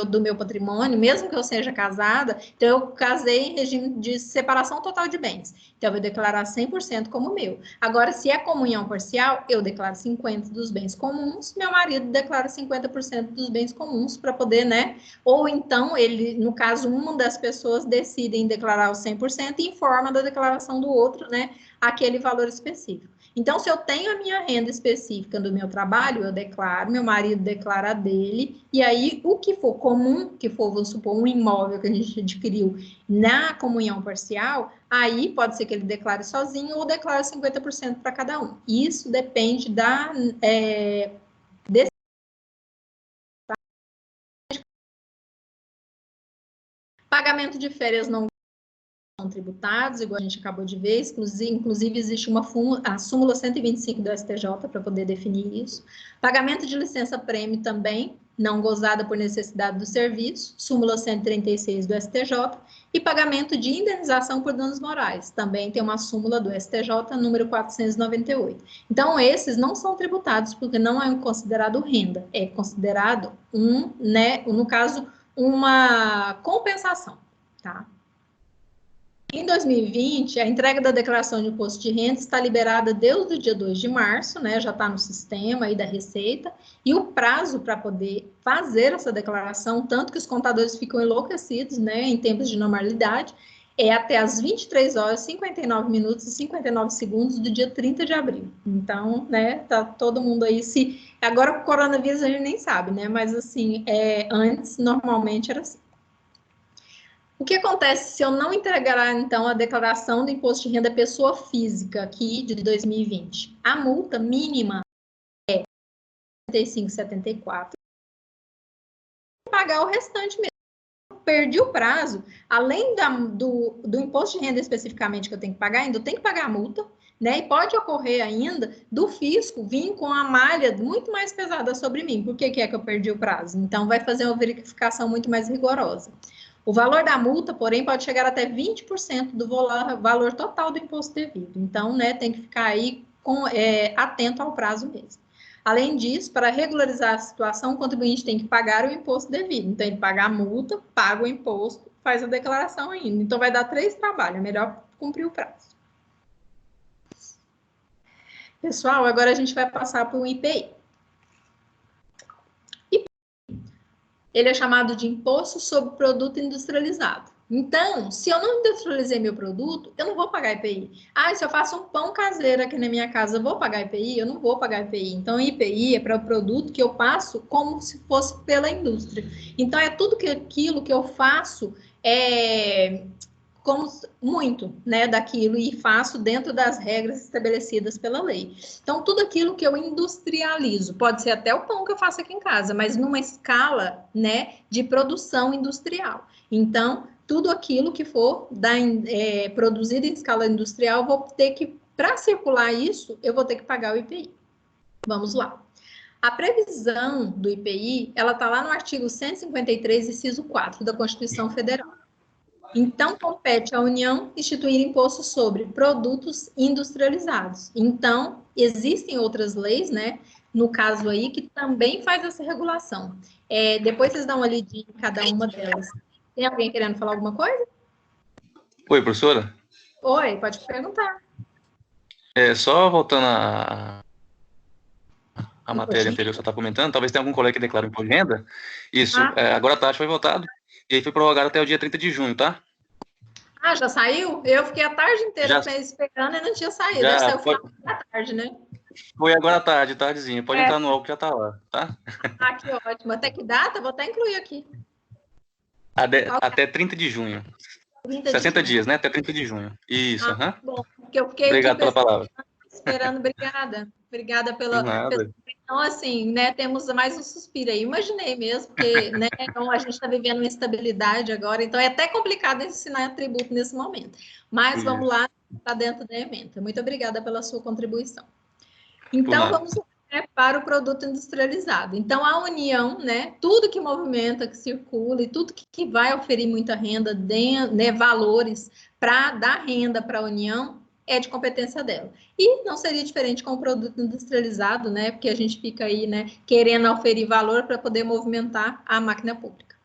do meu patrimônio, mesmo que eu seja casada, então eu casei em regime de separação total de bens. Então, eu vou declarar 100% como meu. Agora, se é comunhão parcial, eu declaro 50% dos bens comuns, meu marido declara 50% dos bens comuns para poder, né? Ou então, ele, no caso, uma das pessoas decidem declarar os 100% e informa da declaração do outro, né? Aquele valor específico. Então, se eu tenho a minha renda específica do meu trabalho, eu declaro, meu marido declara a dele, e aí o que for comum, que for, vamos supor, um imóvel que a gente adquiriu na comunhão parcial, aí pode ser que ele declare sozinho ou declare 50% para cada um. Isso depende desse pagamento de férias não são tributados, igual a gente acabou de ver, inclusive existe a súmula 125 do STJ para poder definir isso. Pagamento de licença-prêmio também, não gozada por necessidade do serviço, súmula 136 do STJ, e pagamento de indenização por danos morais, também tem uma súmula do STJ, número 498. Então, esses não são tributados, porque não é considerado renda, é considerado, no caso, uma compensação, tá? Em 2020, a entrega da declaração de imposto de renda está liberada desde o dia 2 de março, né? Já está no sistema aí da Receita, e o prazo para poder fazer essa declaração, tanto que os contadores ficam enlouquecidos, né, em tempos de normalidade, é até as 23 horas, 59 minutos e 59 segundos do dia 30 de abril. Então, né, tá todo mundo aí, agora com o coronavírus a gente nem sabe, né? Mas assim, antes, normalmente era assim. O que acontece se eu não entregar, então, a declaração do imposto de renda pessoa física aqui de 2020? A multa mínima é R$ 75,74. Pagar o restante mesmo. Perdi o prazo, além do imposto de renda especificamente que eu tenho que pagar, ainda eu tenho que pagar a multa, né? E pode ocorrer ainda do fisco vir com a malha muito mais pesada sobre mim. Por que é que eu perdi o prazo? Então, vai fazer uma verificação muito mais rigorosa. O valor da multa, porém, pode chegar até 20% do valor total do imposto devido. Então, né, tem que ficar aí atento ao prazo mesmo. Além disso, para regularizar a situação, o contribuinte tem que pagar o imposto devido. Então, ele paga a multa, paga o imposto, faz a declaração ainda. Então, vai dar 3 trabalhos, é melhor cumprir o prazo. Pessoal, agora a gente vai passar para o IPI. ele é chamado de Imposto sobre Produto Industrializado. Então, se eu não industrializei meu produto, eu não vou pagar IPI. Ah, se eu faço um pão caseiro aqui na minha casa, eu vou pagar IPI? Eu não vou pagar IPI. Então, IPI é para o produto que eu passo como se fosse pela indústria. Então, é tudo aquilo que eu faço como muito, né, daquilo e faço dentro das regras estabelecidas pela lei. Então, tudo aquilo que eu industrializo, pode ser até o pão que eu faço aqui em casa, mas numa escala, né, de produção industrial. Então, tudo aquilo que for produzido em escala industrial, vou ter que, para circular isso, eu vou ter que pagar o IPI. Vamos lá. A previsão do IPI, ela está lá no artigo 153, inciso 4 da Constituição Federal. Então, compete à União instituir imposto sobre produtos industrializados. Então, existem outras leis, né, no caso aí, que também faz essa regulação. Depois vocês dão uma lidinha em cada uma delas. Tem alguém querendo falar alguma coisa? Oi, professora? Oi, pode perguntar. Só voltando a matéria anterior que você está comentando, talvez tenha algum colega que declara imposto de renda. Isso, agora à tarde foi votado, e aí foi prorrogado até o dia 30 de junho, tá? Ah, já saiu? Eu fiquei a tarde inteira esperando e não tinha saído. Já saiu final da tarde, né? Foi agora à tarde, tardezinha. Pode entrar no álbum que já tá lá, tá? Ah, que ótimo. Até que data? Vou até incluir aqui. Até 30 de junho. 60 dias, né? Até 30 de junho. Isso, Bom, porque eu fiquei Obrigado pela palavra. Esperando, obrigada. Obrigada pela... Então, assim, né, temos mais um suspiro aí. Imaginei mesmo, porque, né, então a gente está vivendo uma instabilidade agora, então é até complicado ensinar tributo nesse momento. Mas vamos lá, está dentro da ementa. Muito obrigada pela sua contribuição. Então, vamos para o produto industrializado. Então, a União, né, tudo que movimenta, que circula e tudo que vai oferir muita renda, né, valores para dar renda para a União, é de competência dela. E não seria diferente com o produto industrializado, né, porque a gente fica aí, né, querendo oferir valor para poder movimentar a máquina pública.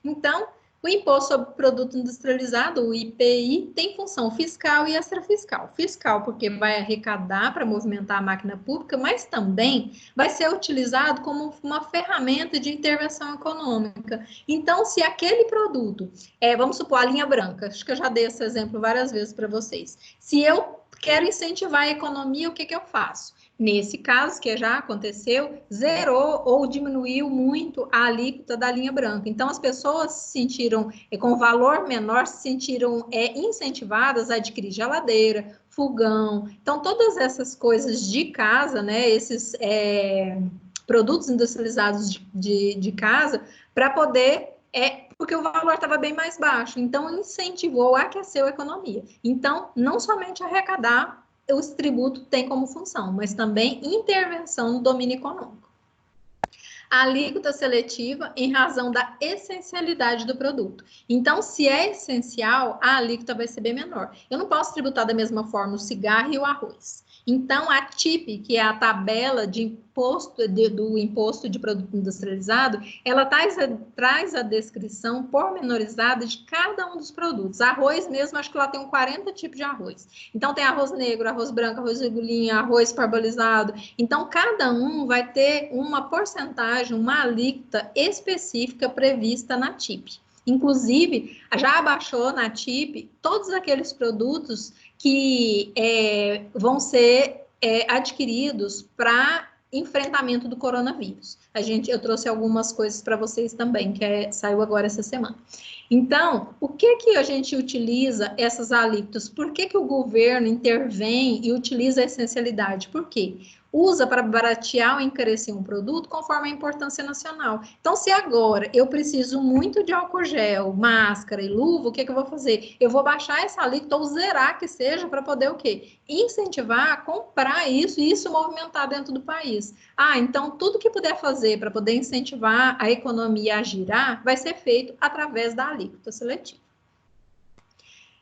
Então, o Imposto sobre Produto Industrializado, o IPI, tem função fiscal e extrafiscal. Fiscal, porque vai arrecadar para movimentar a máquina pública, mas também vai ser utilizado como uma ferramenta de intervenção econômica. Então, se aquele produto, vamos supor, a linha branca, acho que eu já dei esse exemplo várias vezes para vocês. Se eu quero incentivar a economia, o que eu faço? Nesse caso, que já aconteceu, zerou ou diminuiu muito a alíquota da linha branca. Então, as pessoas se sentiram, com valor menor, se sentiram incentivadas a adquirir geladeira, fogão. Então, todas essas coisas de casa, né, esses produtos industrializados de casa, para poder... porque o valor estava bem mais baixo. Então, incentivou, aqueceu a economia. Então, não somente arrecadar, os tributos têm como função, mas também intervenção no domínio econômico. A alíquota seletiva em razão da essencialidade do produto. Então, se é essencial, a alíquota vai ser bem menor. Eu não posso tributar da mesma forma o cigarro e o arroz. Então, a TIP, que é a tabela de imposto do imposto de produto industrializado, ela traz a descrição pormenorizada de cada um dos produtos. Arroz mesmo, acho que lá tem 40 tipos de arroz. Então, tem arroz negro, arroz branco, arroz regulinha, arroz parbolizado. Então, cada um vai ter uma porcentagem, uma alíquota específica prevista na TIP. Inclusive, já abaixou na TIP todos aqueles produtos que vão ser adquiridos para enfrentamento do coronavírus. Eu trouxe algumas coisas para vocês também, que saiu agora essa semana. Então, o que a gente utiliza essas alíquotas? Por que o governo intervém e utiliza a essencialidade? Por quê? Usa para baratear ou encarecer um produto conforme a importância nacional. Então, se agora eu preciso muito de álcool gel, máscara e luva, o que eu vou fazer? Eu vou baixar essa alíquota ou zerar que seja para poder o quê? Incentivar a comprar isso e isso movimentar dentro do país. Então tudo que puder fazer para poder incentivar a economia a girar vai ser feito através da alíquota seletiva.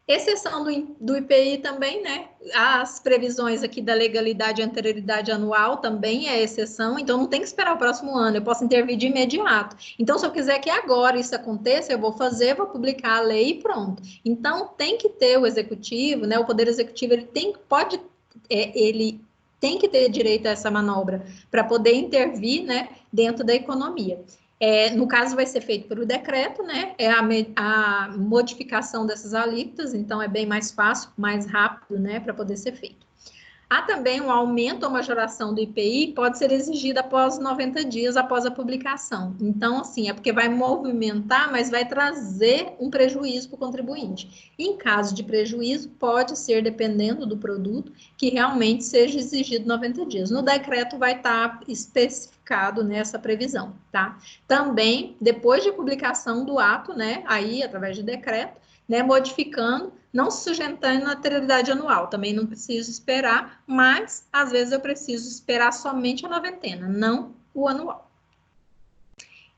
Exceção do IPI também, né? As previsões aqui da legalidade e anterioridade anual também é exceção, então não tem que esperar o próximo ano, eu posso intervir de imediato. Então, se eu quiser que agora isso aconteça, eu vou publicar a lei e pronto. Então, tem que ter o executivo, né? O Poder Executivo, ele tem que ter direito a essa manobra para poder intervir, né, dentro da economia. No caso, vai ser feito pelo decreto, né? É a modificação dessas alíquotas, então é bem mais fácil, mais rápido, né, para poder ser feito. Há também um aumento ou majoração do IPI, pode ser exigida após 90 dias após a publicação. Então, assim, é porque vai movimentar, mas vai trazer um prejuízo para o contribuinte. Em caso de prejuízo, pode ser, dependendo do produto, que realmente seja exigido 90 dias. No decreto vai estar especificado nessa previsão, tá? Também, depois de publicação do ato, né, aí, através de decreto, né, modificando, não se sujeitando na materialidade anual, também não preciso esperar, mas às vezes eu preciso esperar somente a noventena, não o anual.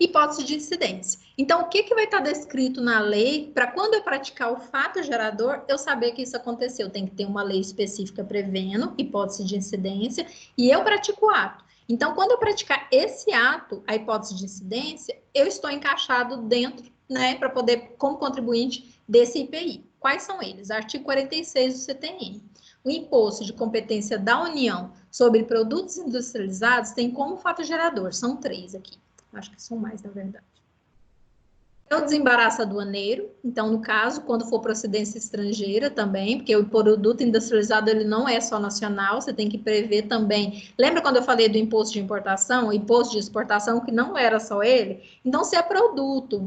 Hipótese de incidência. Então, o que vai estar descrito na lei para quando eu praticar o fato gerador, eu saber que isso aconteceu? Tem que ter uma lei específica prevendo hipótese de incidência e eu pratico o ato. Então, quando eu praticar esse ato, a hipótese de incidência, eu estou encaixado dentro, né, para poder, como contribuinte desse IPI. Quais são eles? Artigo 46 do CTN. O imposto de competência da União sobre produtos industrializados tem como fato gerador, são 3 aqui. Acho que são mais, na verdade. É o desembaraço aduaneiro, então, no caso, quando for procedência estrangeira também, porque o produto industrializado, ele não é só nacional, você tem que prever também. Lembra quando eu falei do imposto de importação, o imposto de exportação, que não era só ele? Então, se é produto,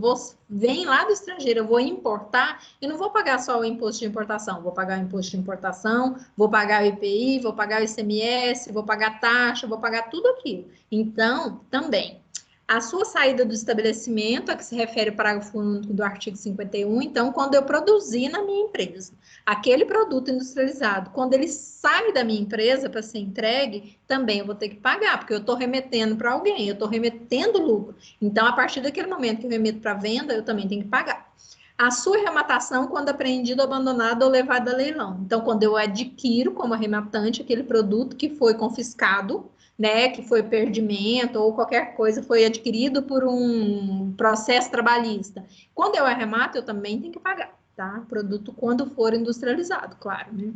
vem lá do estrangeiro, eu vou importar, eu não vou pagar só o imposto de importação, vou pagar o imposto de importação, vou pagar o IPI, vou pagar o ICMS, vou pagar taxa, vou pagar tudo aquilo. Então, também. A sua saída do estabelecimento, a que se refere ao parágrafo único do artigo 51, então, quando eu produzir na minha empresa aquele produto industrializado, quando ele sai da minha empresa para ser entregue, também eu vou ter que pagar, porque eu estou remetendo para alguém, eu estou remetendo lucro. Então, a partir daquele momento que eu remeto para venda, eu também tenho que pagar. A sua arrematação quando apreendido, abandonado ou levado a leilão. Então, quando eu adquiro como arrematante aquele produto que foi confiscado, né, que foi perdimento ou qualquer coisa foi adquirido por um processo trabalhista. Quando eu arremato, eu também tenho que pagar, tá? Produto quando for industrializado, claro, né?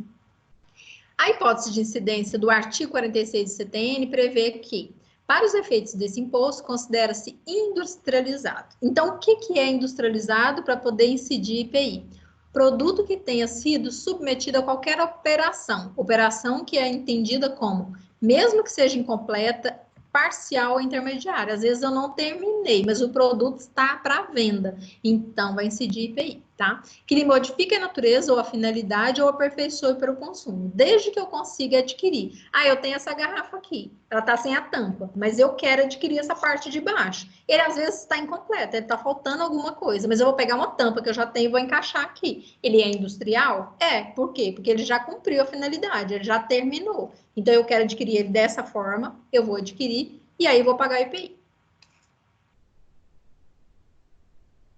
A hipótese de incidência do artigo 46 do CTN prevê que, para os efeitos desse imposto, considera-se industrializado. Então, o que é industrializado para poder incidir IPI? Produto que tenha sido submetido a qualquer operação que é entendida como, mesmo que seja incompleta, parcial ou intermediária. Às vezes eu não terminei, mas o produto está para venda. Então, vai incidir IPI, tá? Que lhe modifique a natureza ou a finalidade ou aperfeiçoe para o consumo, desde que eu consiga adquirir. Eu tenho essa garrafa aqui, ela está sem a tampa, mas eu quero adquirir essa parte de baixo. Ele, às vezes, está incompleto, ele está faltando alguma coisa, mas eu vou pegar uma tampa que eu já tenho e vou encaixar aqui. Ele é industrial? Por quê? Porque ele já cumpriu a finalidade, ele já terminou. Então, eu quero adquirir ele dessa forma, eu vou adquirir, e aí eu vou pagar IPI.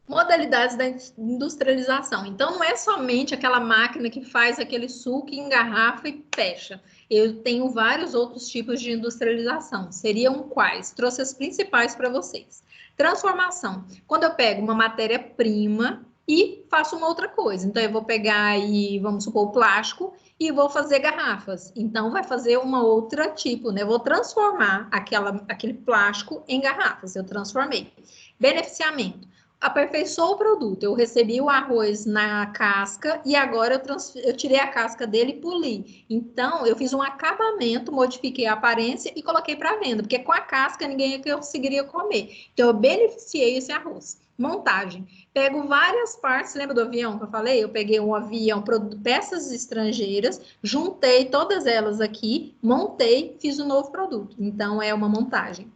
Modalidades da industrialização. Então, não é somente aquela máquina que faz aquele suco, engarrafa e fecha. Eu tenho vários outros tipos de industrialização. Seriam quais? Trouxe as principais para vocês. Transformação. Quando eu pego uma matéria-prima e faço uma outra coisa. Então, eu vou pegar aí, vamos supor, o plástico e vou fazer garrafas. Então, vai fazer uma outra tipo, né? Eu vou transformar aquele plástico em garrafas. Eu transformei. Beneficiamento. Aperfeiçoou o produto. Eu recebi o arroz na casca e agora eu tirei a casca dele e poli. Então, eu fiz um acabamento, modifiquei a aparência e coloquei para venda, porque com a casca ninguém conseguiria comer. Então, eu beneficiei esse arroz. Montagem. Pego várias partes, lembra do avião que eu falei? Eu peguei um avião, peças estrangeiras, juntei todas elas aqui, montei, fiz um novo produto. Então, é uma montagem.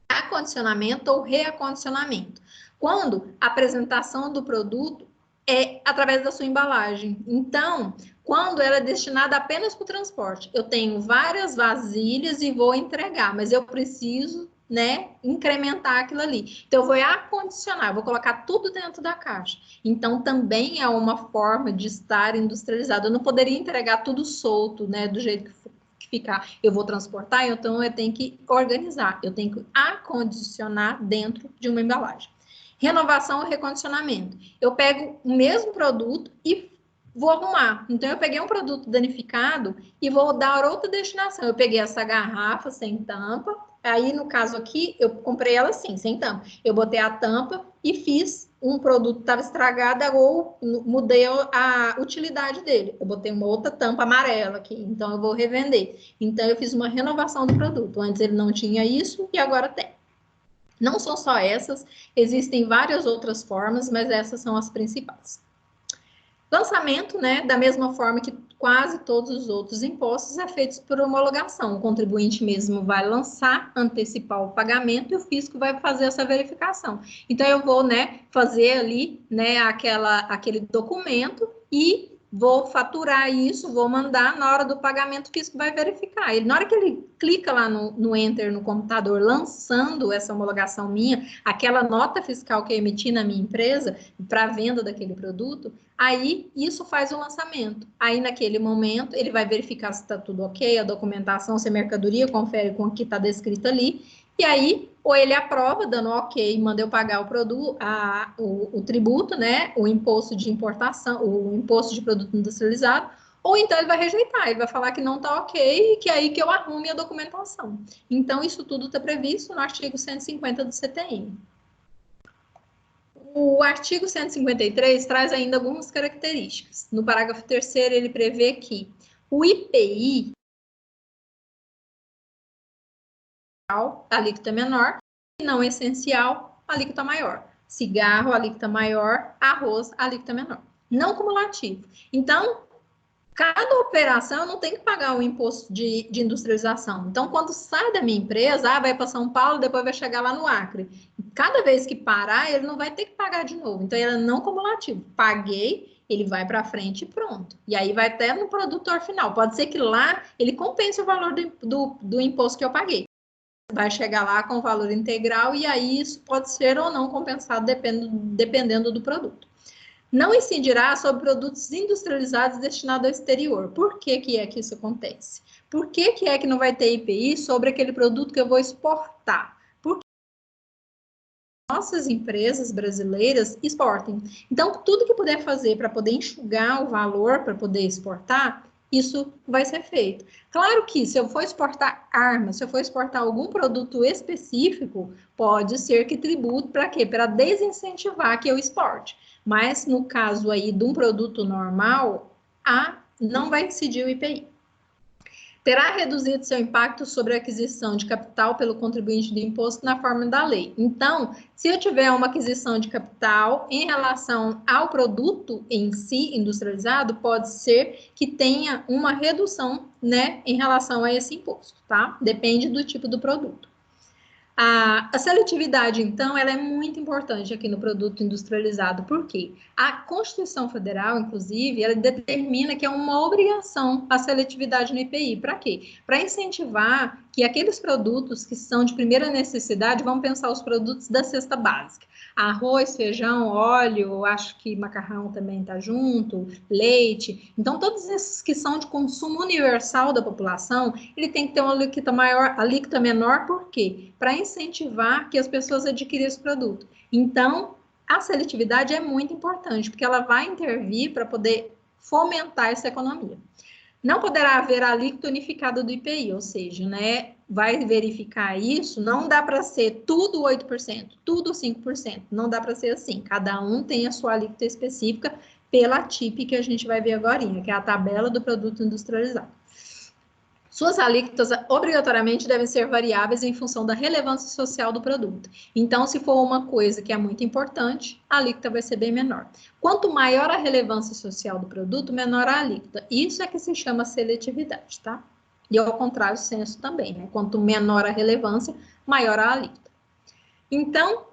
Acondicionamento ou reacondicionamento. Quando a apresentação do produto é através da sua embalagem. Então, quando ela é destinada apenas para o transporte, eu tenho várias vasilhas e vou entregar, mas eu preciso, né, incrementar aquilo ali. Então, eu vou acondicionar, vou colocar tudo dentro da caixa. Então, também é uma forma de estar industrializado. Eu não poderia entregar tudo solto, né, do jeito que ficar. Eu vou transportar, então eu tenho que organizar, eu tenho que acondicionar dentro de uma embalagem. Renovação ou recondicionamento. Eu pego o mesmo produto e vou arrumar. Então, eu peguei um produto danificado e vou dar outra destinação. Eu peguei essa garrafa sem tampa, aí, no caso aqui, eu comprei ela assim, sem tampa. Eu botei a tampa e fiz um produto que estava estragado, ou mudei a utilidade dele. Eu botei uma outra tampa amarela aqui, então eu vou revender. Então, eu fiz uma renovação do produto. Antes ele não tinha isso e agora tem. Não são só essas, existem várias outras formas, mas essas são as principais. Lançamento, né, da mesma forma que quase todos os outros impostos, é feito por homologação. O contribuinte mesmo vai lançar, antecipar o pagamento e o fisco vai fazer essa verificação. Então, eu vou, né, fazer ali, né, aquele documento e vou faturar isso, vou mandar, na hora do pagamento o fisco vai verificar. Na hora que ele clica lá no Enter no computador, lançando essa homologação minha, aquela nota fiscal que eu emiti na minha empresa para a venda daquele produto, aí isso faz o lançamento. Aí naquele momento ele vai verificar se está tudo ok, a documentação, se a mercadoria confere com o que está descrito ali, e aí ou ele aprova, dando ok, manda eu pagar o produto, o tributo, né, o imposto de importação, o imposto de produto industrializado, ou então ele vai rejeitar, ele vai falar que não está ok e que é aí que eu arrume a documentação. Então, isso tudo está previsto no artigo 150 do CTN. O artigo 153 traz ainda algumas características. No parágrafo 3º, ele prevê que o IPI, alíquota menor, e não essencial, alíquota maior. Cigarro, alíquota maior, arroz, alíquota menor. Não cumulativo. Então, cada operação eu não tem que pagar o imposto de industrialização. Então, quando sai da minha empresa, vai para São Paulo, depois vai chegar lá no Acre. Cada vez que parar, ele não vai ter que pagar de novo. Então, ele é não cumulativo. Paguei, ele vai para frente e pronto. E aí vai até no produtor final. Pode ser que lá ele compense o valor do imposto que eu paguei. Vai chegar lá com o valor integral e aí isso pode ser ou não compensado dependendo do produto. Não incidirá sobre produtos industrializados destinados ao exterior. Por que é que isso acontece? Por que é que não vai ter IPI sobre aquele produto que eu vou exportar? Porque nossas empresas brasileiras exportem. Então, tudo que puder fazer para poder enxugar o valor, para poder exportar, isso vai ser feito. Claro que se eu for exportar armas, se eu for exportar algum produto específico, pode ser que tribute para quê? Para desincentivar que eu exporte. Mas no caso aí de um produto normal, não vai incidir o IPI. Terá reduzido seu impacto sobre a aquisição de capital pelo contribuinte do imposto na forma da lei. Então, se eu tiver uma aquisição de capital em relação ao produto em si, industrializado, pode ser que tenha uma redução, né, em relação a esse imposto, tá? Depende do tipo do produto. A seletividade, então, ela é muito importante aqui no produto industrializado, porque a Constituição Federal, inclusive, ela determina que é uma obrigação a seletividade no IPI. Para quê? Para incentivar que aqueles produtos que são de primeira necessidade, vamos pensar os produtos da cesta básica. Arroz, feijão, óleo, acho que macarrão também está junto, leite. Então, todos esses que são de consumo universal da população, ele tem que ter uma alíquota menor, por quê? Para incentivar que as pessoas adquirem esse produto. Então, a seletividade é muito importante, porque ela vai intervir para poder fomentar essa economia. Não poderá haver alíquota unificada do IPI, ou seja, né, vai verificar isso, não dá para ser tudo 8%, tudo 5%, não dá para ser assim, cada um tem a sua alíquota específica pela TIP que a gente vai ver agora, que é a tabela do produto industrializado. Suas alíquotas obrigatoriamente devem ser variáveis em função da relevância social do produto. Então, se for uma coisa que é muito importante, a alíquota vai ser bem menor. Quanto maior a relevância social do produto, menor a alíquota. Isso é que se chama seletividade, tá? E ao contrário, o censo também, né? Quanto menor a relevância, maior a alíquota. Então,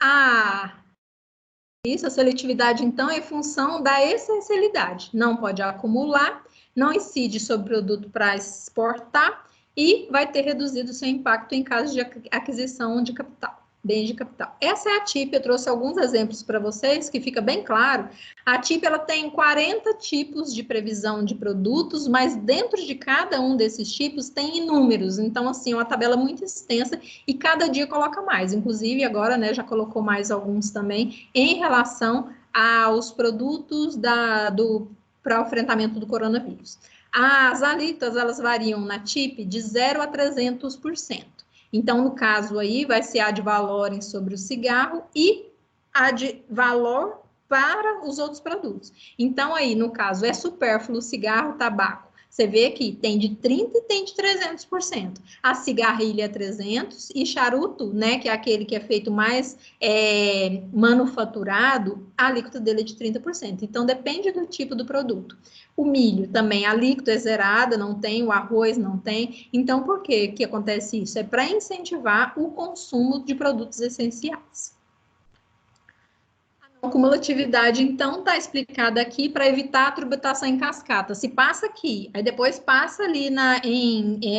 a seletividade, então, é em função da essencialidade. Não pode acumular, não incide sobre o produto para exportar e vai ter reduzido seu impacto em caso de aquisição de capital, bens de capital. Essa é a TIP, eu trouxe alguns exemplos para vocês, que fica bem claro. A TIP, ela tem 40 tipos de previsão de produtos, mas dentro de cada um desses tipos tem inúmeros. Então, assim, é uma tabela muito extensa e cada dia coloca mais. Inclusive, agora, né, já colocou mais alguns também em relação aos produtos para o enfrentamento do coronavírus. As alíquotas, elas variam na TIP de 0 a 300%. Então, no caso aí, vai ser a de valor sobre o cigarro e a de valor para os outros produtos. Então, aí, no caso, é supérfluo o cigarro, tabaco. Você vê aqui, tem de 30% e tem de 300%. A cigarrilha é 300% e charuto, né, que é aquele que é feito mais manufaturado, a alíquota dele é de 30%. Então, depende do tipo do produto. O milho também, a alíquota é zerada, não tem, o arroz não tem. Então, por que acontece isso? É para incentivar o consumo de produtos essenciais. A cumulatividade, então, está explicada aqui para evitar a tributação em cascata. Se passa aqui, aí depois passa ali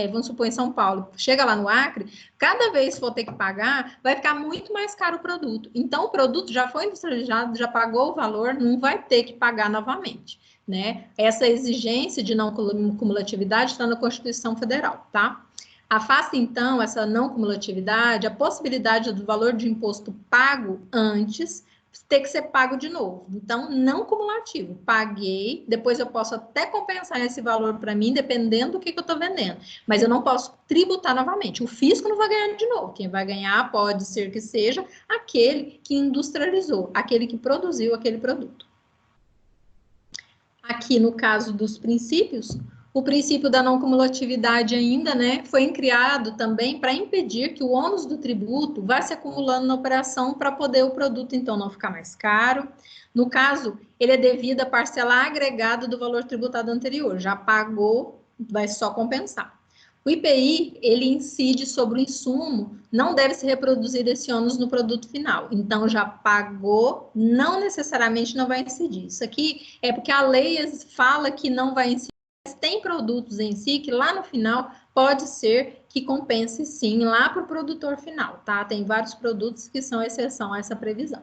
vamos supor, em São Paulo, chega lá no Acre, cada vez que for ter que pagar, vai ficar muito mais caro o produto. Então, o produto já foi industrializado, já pagou o valor, não vai ter que pagar novamente, né? Essa exigência de não cumulatividade está na Constituição Federal, tá? Afasta, então, essa não cumulatividade, a possibilidade do valor de imposto pago antes ter que ser pago de novo. Então, não cumulativo. Paguei, depois eu posso até compensar esse valor para mim, dependendo do que eu estou vendendo. Mas eu não posso tributar novamente. O fisco não vai ganhar de novo. Quem vai ganhar pode ser que seja aquele que industrializou, aquele que produziu aquele produto. Aqui, no caso dos princípios, o princípio da não cumulatividade ainda, né, foi criado também para impedir que o ônus do tributo vá se acumulando na operação para poder o produto, então, não ficar mais caro. No caso, ele é devido à parcela agregada do valor tributado anterior. Já pagou, vai só compensar. O IPI, ele incide sobre o insumo, não deve se reproduzir esse ônus no produto final. Então, já pagou, não necessariamente não vai incidir. Isso aqui é porque a lei fala que não vai incidir. Tem produtos em si que lá no final pode ser que compense sim lá para o produtor final, tá? Tem vários produtos que são exceção a essa previsão.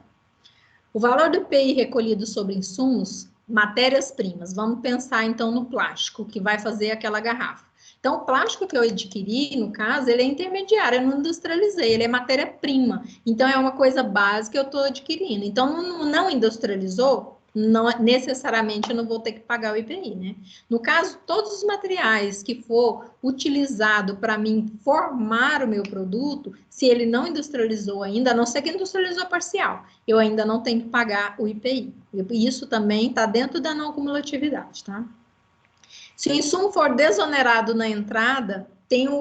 O valor do IPI recolhido sobre insumos, matérias-primas, vamos pensar então no plástico, que vai fazer aquela garrafa. Então, o plástico que eu adquiri, no caso, ele é intermediário, eu não industrializei, ele é matéria-prima. Então, é uma coisa básica que eu estou adquirindo. Então, não industrializou, não necessariamente eu não vou ter que pagar o IPI, né? No caso, todos os materiais que for utilizado para mim formar o meu produto, se ele não industrializou ainda, a não ser que industrializou parcial, eu ainda não tenho que pagar o IPI. Isso também está dentro da não cumulatividade, tá? Se o insumo for desonerado na entrada,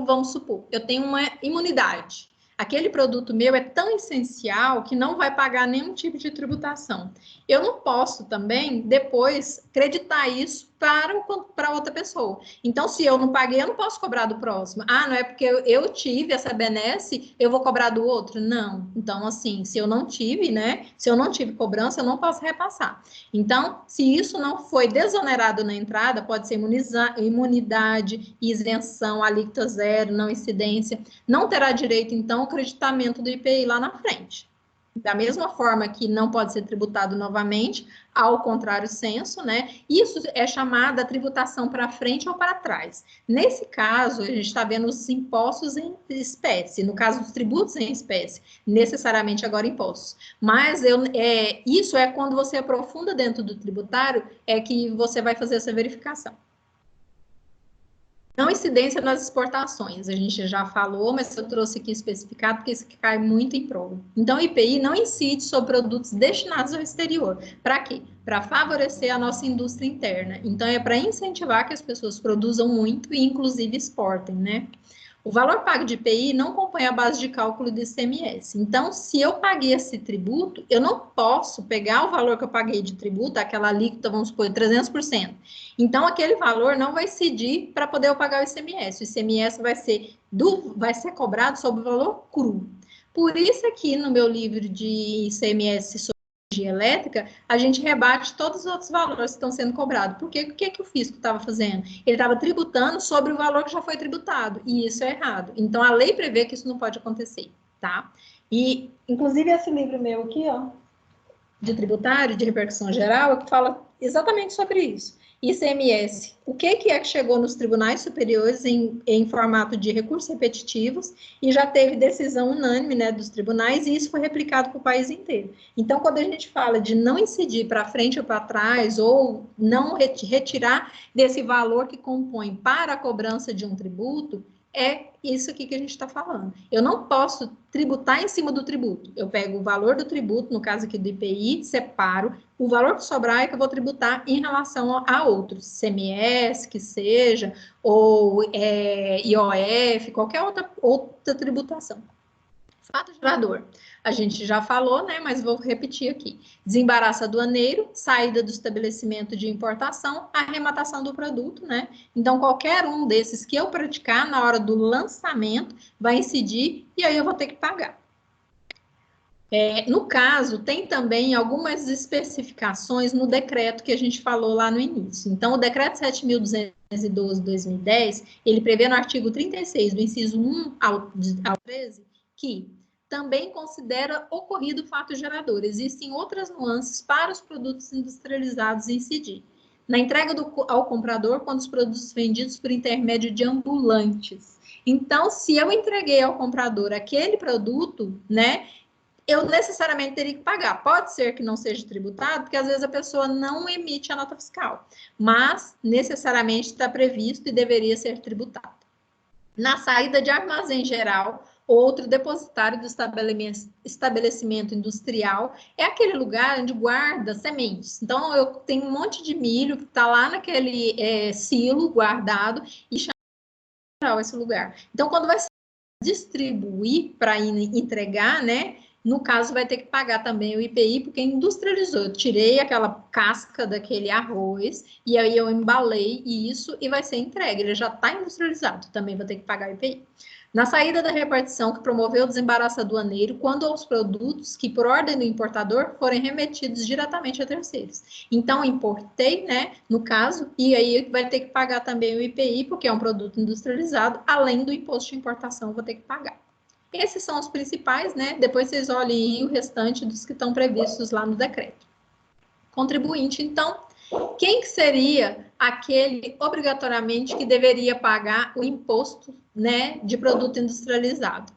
vamos supor, eu tenho uma imunidade. Aquele produto meu é tão essencial que não vai pagar nenhum tipo de tributação. Eu não posso também, depois, creditar isso para outra pessoa. Então, se eu não paguei, eu não posso cobrar do próximo. Ah, não é porque eu tive essa benesse, eu vou cobrar do outro? Não. Então, assim, se eu não tive, né? Se eu não tive cobrança, eu não posso repassar. Então, se isso não foi desonerado na entrada, pode ser imunidade, isenção, alíquota zero, não incidência, não terá direito, então, ao creditamento do IPI lá na frente. Da mesma forma que não pode ser tributado novamente, ao contrário senso, né? Isso é chamada tributação para frente ou para trás. Nesse caso, a gente está vendo os impostos em espécie, no caso dos tributos em espécie, necessariamente agora impostos. Mas isso é quando você aprofunda dentro do tributário, é que você vai fazer essa verificação. Não incidência nas exportações, a gente já falou, mas eu trouxe aqui especificado porque isso cai muito em prova. Então, o IPI não incide sobre produtos destinados ao exterior. Para quê? Para favorecer a nossa indústria interna. Então, é para incentivar que as pessoas produzam muito e, inclusive, exportem, né? O valor pago de IPI não compõe a base de cálculo do ICMS. Então, se eu paguei esse tributo, eu não posso pegar o valor que eu paguei de tributo, aquela alíquota, vamos supor, 300%. Então, aquele valor não vai incidir para poder eu pagar o ICMS. O ICMS vai ser cobrado sobre o valor cru. Por isso aqui no meu livro de ICMS sobre energia elétrica, a gente rebate todos os outros valores que estão sendo cobrados. Porque o que o fisco estava fazendo? Ele estava tributando sobre o valor que já foi tributado, e isso é errado. Então, a lei prevê que isso não pode acontecer, tá? E, inclusive, esse livro meu aqui, ó, de tributário, de repercussão geral, é que fala exatamente sobre isso. ICMS, o que é que chegou nos tribunais superiores em formato de recursos repetitivos e já teve decisão unânime, né, dos tribunais, e isso foi replicado para o país inteiro. Então, quando a gente fala de não incidir para frente ou para trás, ou não retirar desse valor que compõe para a cobrança de um tributo, é isso aqui que a gente está falando. Eu não posso tributar em cima do tributo. Eu pego o valor do tributo, no caso aqui do IPI, separo, o valor que sobrar é que eu vou tributar em relação a outros, CMS, que seja, ou IOF, qualquer outra tributação. Fato gerador, a gente já falou, né, mas vou repetir aqui. Desembaraço aduaneiro, saída do estabelecimento de importação, arrematação do produto, né? Então, qualquer um desses que eu praticar na hora do lançamento vai incidir e aí eu vou ter que pagar. No caso, tem também algumas especificações no decreto que a gente falou lá no início. Então, o decreto 7.212 de 2010, ele prevê no artigo 36, do inciso 1 ao 13, que também considera ocorrido fato gerador. Existem outras nuances para os produtos industrializados incidir. Na entrega ao comprador, quando os produtos vendidos por intermédio de ambulantes. Então, se eu entreguei ao comprador aquele produto, né, eu necessariamente teria que pagar. Pode ser que não seja tributado, porque às vezes a pessoa não emite a nota fiscal, mas necessariamente está previsto e deveria ser tributado. Na saída de armazém geral, outro depositário do estabelecimento industrial é aquele lugar onde guarda sementes. Então, eu tenho um monte de milho que está lá naquele silo guardado e chama esse lugar. Então, quando vai distribuir para entregar, né? No caso, vai ter que pagar também o IPI, porque industrializou. Eu tirei aquela casca daquele arroz, e aí eu embalei isso e vai ser entregue. Ele já está industrializado, também vai ter que pagar o IPI. Na saída da repartição, que promoveu o desembaraço aduaneiro, quando aos produtos que, por ordem do importador, forem remetidos diretamente a terceiros. Então, importei, né, no caso, e aí vai ter que pagar também o IPI, porque é um produto industrializado, além do imposto de importação, vou ter que pagar. Esses são os principais, né? Depois vocês olhem aí o restante dos que estão previstos lá no decreto. Contribuinte, então, quem que seria aquele, obrigatoriamente, que deveria pagar o imposto, né, de produto industrializado?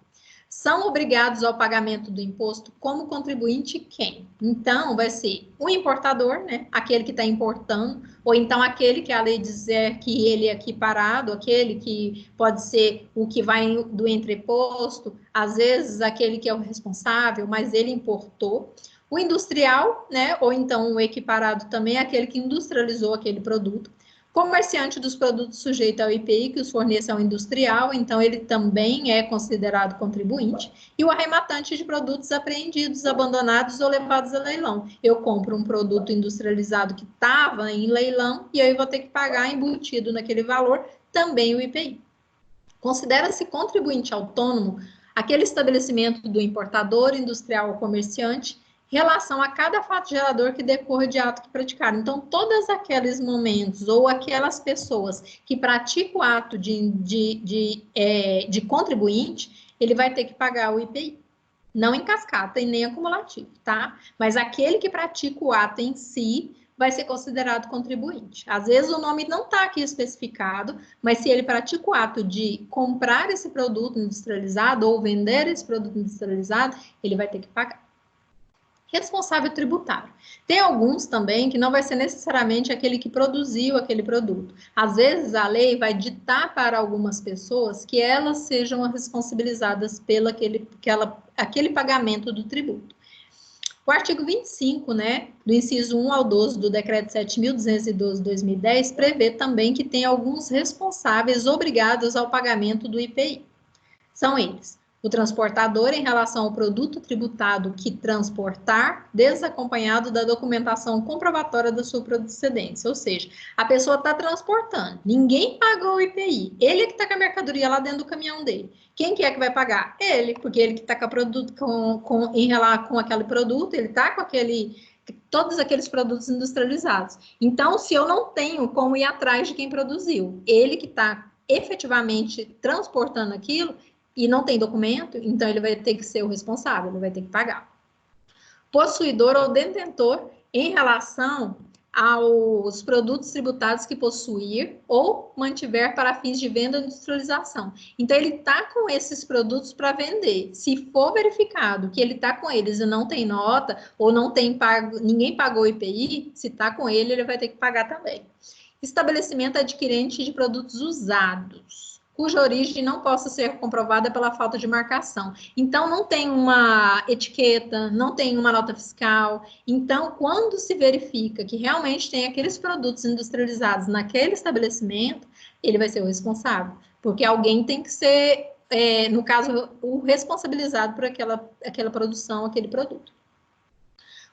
São obrigados ao pagamento do imposto como contribuinte quem? Então, vai ser o importador, né, aquele que está importando, ou então aquele que a lei dizer que ele é equiparado, aquele que pode ser o que vai do entreposto, às vezes aquele que é o responsável, mas ele importou. O industrial, né, ou então o equiparado também, é aquele que industrializou aquele produto. Comerciante dos produtos sujeito ao IPI, que os forneça ao industrial, então ele também é considerado contribuinte. E o arrematante de produtos apreendidos, abandonados ou levados a leilão. Eu compro um produto industrializado que estava em leilão e aí vou ter que pagar embutido naquele valor também o IPI. Considera-se contribuinte autônomo aquele estabelecimento do importador, industrial ou comerciante, relação a cada fato gerador que decorra de ato que praticaram. Então, todos aqueles momentos ou aquelas pessoas que praticam o ato de contribuinte, ele vai ter que pagar o IPI. Não em cascata e nem acumulativo, tá? Mas aquele que pratica o ato em si vai ser considerado contribuinte. Às vezes o nome não está aqui especificado, mas se ele pratica o ato de comprar esse produto industrializado ou vender esse produto industrializado, ele vai ter que pagar. Responsável tributário. Tem alguns também que não vai ser necessariamente aquele que produziu aquele produto. Às vezes a lei vai ditar para algumas pessoas que elas sejam responsabilizadas pelo aquele pagamento do tributo. O artigo 25, né, do inciso 1 ao 12 do decreto 7.212 de 2010, prevê também que tem alguns responsáveis obrigados ao pagamento do IPI. São eles: o transportador em relação ao produto tributado que transportar, desacompanhado da documentação comprovatória da sua procedência. Ou seja, a pessoa está transportando, ninguém pagou o IPI, ele é que está com a mercadoria lá dentro do caminhão dele. Quem que é que vai pagar? Ele, porque ele que está com com aquele produto, ele está com todos aqueles produtos industrializados. Então, se eu não tenho como ir atrás de quem produziu, ele que está efetivamente transportando aquilo, e não tem documento, então ele vai ter que ser o responsável, ele vai ter que pagar. Possuidor ou detentor em relação aos produtos tributados que possuir ou mantiver para fins de venda ou industrialização. Então, ele está com esses produtos para vender. Se for verificado que ele está com eles e não tem nota, ou não tem pago, ninguém pagou o IPI, se está com ele vai ter que pagar também. Estabelecimento adquirente de produtos usados, cuja origem não possa ser comprovada pela falta de marcação. Então, não tem uma etiqueta, não tem uma nota fiscal. Então, quando se verifica que realmente tem aqueles produtos industrializados naquele estabelecimento, ele vai ser o responsável, porque alguém tem que ser, no caso, o responsabilizado por aquela produção, aquele produto.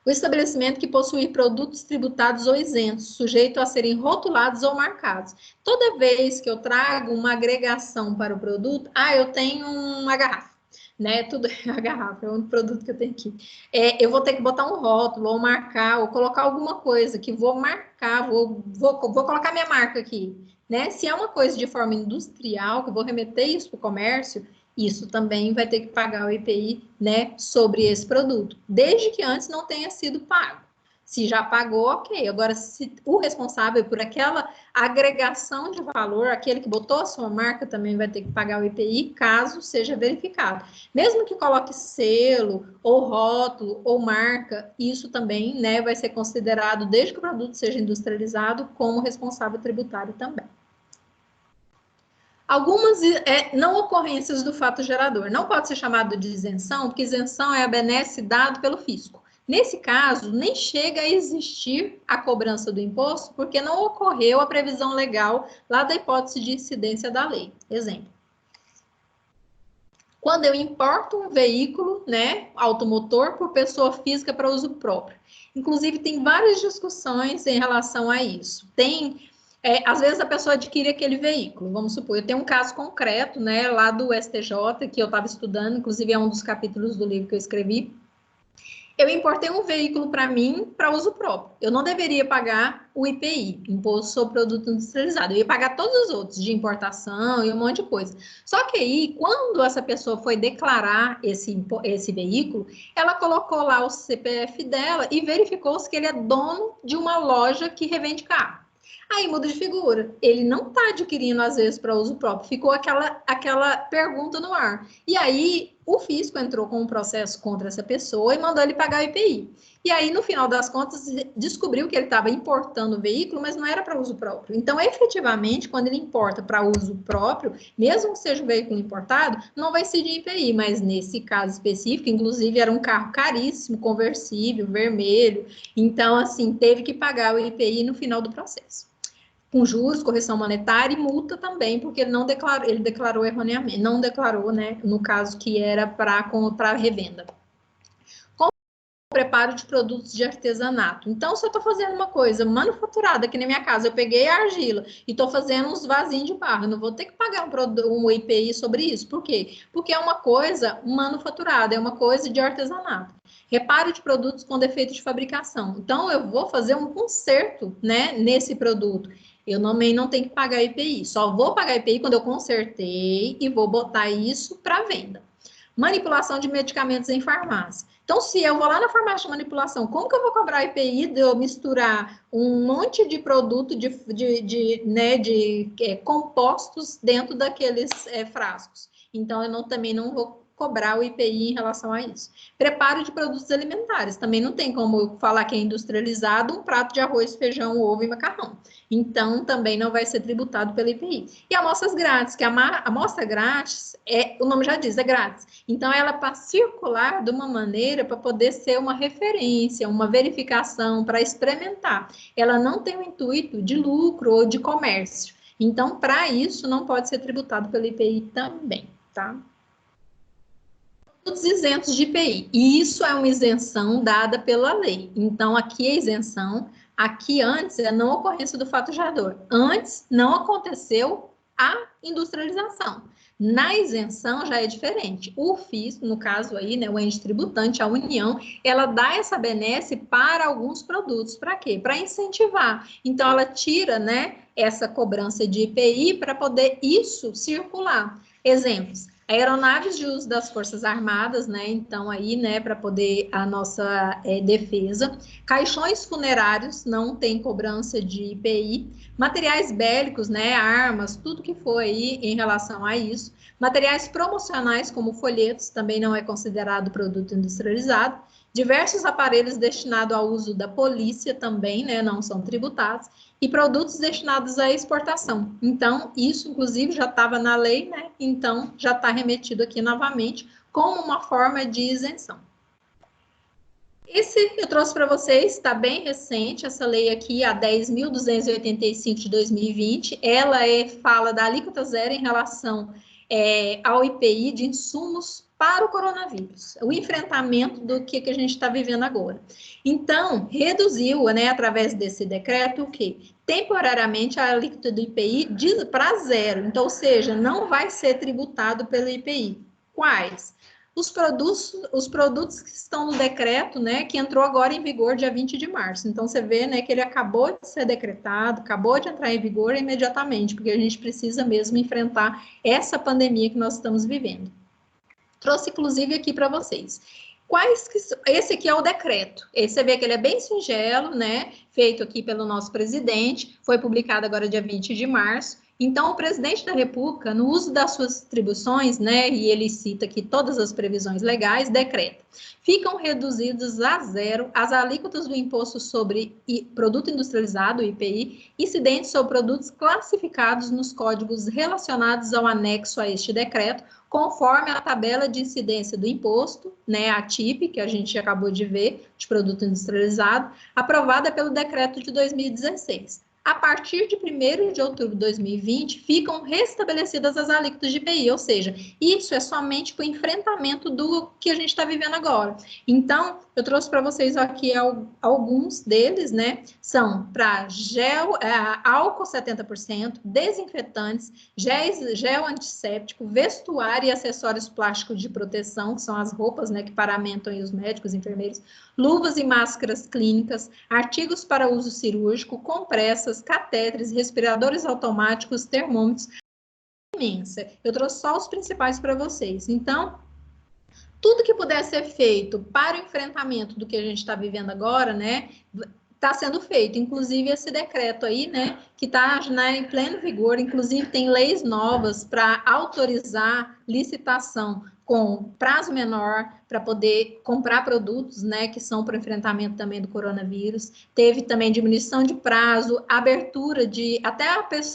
O estabelecimento que possuir produtos tributados ou isentos, sujeitos a serem rotulados ou marcados. Toda vez que eu trago uma agregação para o produto, eu tenho uma garrafa, né? Tudo é a garrafa, é um produto que eu tenho aqui. Eu vou ter que botar um rótulo, ou marcar, ou colocar alguma coisa que vou marcar, vou colocar minha marca aqui, né? Se é uma coisa de forma industrial, que eu vou remeter isso para o comércio, isso também vai ter que pagar o IPI, né, sobre esse produto, desde que antes não tenha sido pago. Se já pagou, ok. Agora, se o responsável por aquela agregação de valor, aquele que botou a sua marca, também vai ter que pagar o IPI, caso seja verificado. Mesmo que coloque selo, ou rótulo, ou marca, isso também, né, vai ser considerado, desde que o produto seja industrializado, como responsável tributário também. Algumas não ocorrências do fato gerador. Não pode ser chamado de isenção, porque isenção é a benesse dado pelo fisco. Nesse caso, nem chega a existir a cobrança do imposto, porque não ocorreu a previsão legal lá da hipótese de incidência da lei. Exemplo. Quando eu importo um veículo, né, automotor, por pessoa física para uso próprio. Inclusive, tem várias discussões em relação a isso. Às vezes a pessoa adquire aquele veículo, vamos supor, eu tenho um caso concreto, né, lá do STJ, que eu estava estudando, inclusive é um dos capítulos do livro que eu escrevi. Eu importei um veículo para mim, para uso próprio. Eu não deveria pagar o IPI, Imposto sobre Produto Industrializado. Eu ia pagar todos os outros, de importação e um monte de coisa. Só que aí, quando essa pessoa foi declarar esse veículo, ela colocou lá o CPF dela e verificou-se que ele é dono de uma loja que revende carro. Aí muda de figura. Ele não está adquirindo, às vezes, para uso próprio. Ficou aquela pergunta no ar. E aí, o fisco entrou com um processo contra essa pessoa e mandou ele pagar o IPI. E aí, no final das contas, descobriu que ele estava importando o veículo, mas não era para uso próprio. Então, efetivamente, quando ele importa para uso próprio, mesmo que seja um veículo importado, não vai ser de IPI. Mas nesse caso específico, inclusive, era um carro caríssimo, conversível, vermelho. Então, assim, teve que pagar o IPI no final do processo. Com juros, correção monetária e multa também, porque ele declarou erroneamente, não declarou, né, no caso que era para revenda. Com o preparo de produtos de artesanato. Então, se eu estou fazendo uma coisa manufaturada aqui na minha casa, eu peguei a argila e estou fazendo uns vasinhos de barro, eu não vou ter que pagar um IPI sobre isso. Por quê? Porque é uma coisa manufaturada, é uma coisa de artesanato. Reparo de produtos com defeito de fabricação. Então, eu vou fazer um conserto, né, nesse produto. Eu também não tenho que pagar IPI. Só vou pagar IPI quando eu consertei e vou botar isso para venda. Manipulação de medicamentos em farmácia. Então, se eu vou lá na farmácia de manipulação, como que eu vou cobrar IPI de eu misturar um monte de produto de compostos dentro daqueles frascos? Então, eu também não vou cobrar o IPI em relação a isso. Preparo de produtos alimentares. Também não tem como eu falar que é industrializado um prato de arroz, feijão, ovo e macarrão. Então, também não vai ser tributado pelo IPI. E amostras grátis, que a amostra grátis, o nome já diz, é grátis. Então, ela para circular de uma maneira para poder ser uma referência, uma verificação, para experimentar. Ela não tem o intuito de lucro ou de comércio. Então, para isso, não pode ser tributado pelo IPI também, tá? Todos isentos de IPI. E isso é uma isenção dada pela lei. Então, aqui é isenção. Aqui antes é a não ocorrência do fato gerador. Antes não aconteceu a industrialização. Na isenção já é diferente. O fisco, no caso aí, né, o ente tributante, a União, ela dá essa benesse para alguns produtos. Para quê? Para incentivar. Então, ela tira, né, essa cobrança de IPI para poder isso circular. Exemplos. Aeronaves de uso das Forças Armadas, né? Então, aí, né, para poder a nossa defesa. Caixões funerários, não tem cobrança de IPI. Materiais bélicos, né? Armas, tudo que for aí em relação a isso. Materiais promocionais, como folhetos, também não é considerado produto industrializado. Diversos aparelhos destinados ao uso da polícia também, né? Não são tributados. E produtos destinados à exportação. Então, isso, inclusive, já estava na lei, né? Então, já está remetido aqui novamente como uma forma de isenção. Esse eu trouxe para vocês, está bem recente, essa lei aqui, a 10.285 de 2020, ela fala da alíquota zero em relação ao IPI de insumos para o coronavírus, o enfrentamento do que a gente está vivendo agora. Então, reduziu, né, através desse decreto, o quê? Temporariamente a alíquota do IPI para zero, então, ou seja, não vai ser tributado pelo IPI. Quais? Os produtos que estão no decreto, né, que entrou agora em vigor dia 20 de março. Então, você vê, né, que ele acabou de ser decretado, acabou de entrar em vigor imediatamente, porque a gente precisa mesmo enfrentar essa pandemia que nós estamos vivendo. Trouxe, inclusive, aqui para vocês. Esse aqui é o decreto. Você vê que ele é bem singelo, né, feito aqui pelo nosso presidente, foi publicado agora dia 20 de março. Então, o presidente da República, no uso das suas atribuições, né, e ele cita aqui todas as previsões legais, decreta: ficam reduzidos a zero as alíquotas do imposto sobre produto industrializado, IPI, incidentes sobre produtos classificados nos códigos relacionados ao anexo a este decreto, conforme a tabela de incidência do imposto, né, a TIP, que a gente acabou de ver, de produto industrializado, aprovada pelo decreto de 2016. A partir de 1º de outubro de 2020, ficam restabelecidas as alíquotas de IPI, ou seja, isso é somente para o enfrentamento do que a gente está vivendo agora. Então, eu trouxe para vocês aqui alguns deles, né? São para álcool 70%, desinfetantes, gel antisséptico, vestuário e acessórios plásticos de proteção, que são as roupas, né, que paramentam aí os médicos, enfermeiros, luvas e máscaras clínicas, artigos para uso cirúrgico, compressas, catéteres, respiradores automáticos, termômetros. Imensa. Eu trouxe só os principais para vocês. Então, tudo que puder ser feito para o enfrentamento do que a gente está vivendo agora, né, está sendo feito, inclusive esse decreto aí, né, que está, né, em pleno vigor, inclusive tem leis novas para autorizar licitação com prazo menor para poder comprar produtos, né, que são para o enfrentamento também do coronavírus. Teve também diminuição de prazo, abertura de até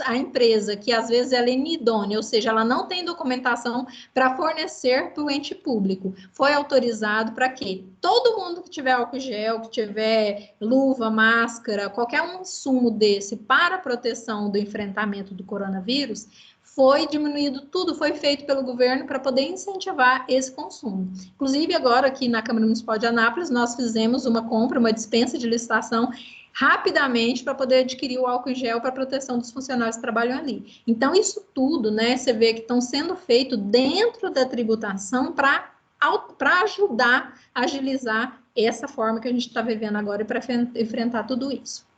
a empresa que às vezes ela é inidônea, ou seja, ela não tem documentação para fornecer para o ente público. Foi autorizado para quê? Todo mundo que tiver álcool gel, que tiver luva, máscara, qualquer um insumo desse para a proteção do enfrentamento do coronavírus, foi diminuído, tudo foi feito pelo governo para poder incentivar esse consumo. Inclusive, agora aqui na Câmara Municipal de Anápolis, nós fizemos uma compra, uma dispensa de licitação rapidamente para poder adquirir o álcool gel para proteção dos funcionários que trabalham ali. Então, isso tudo, né, você vê que estão sendo feito dentro da tributação para ajudar a agilizar essa forma que a gente está vivendo agora e para enfrentar tudo isso.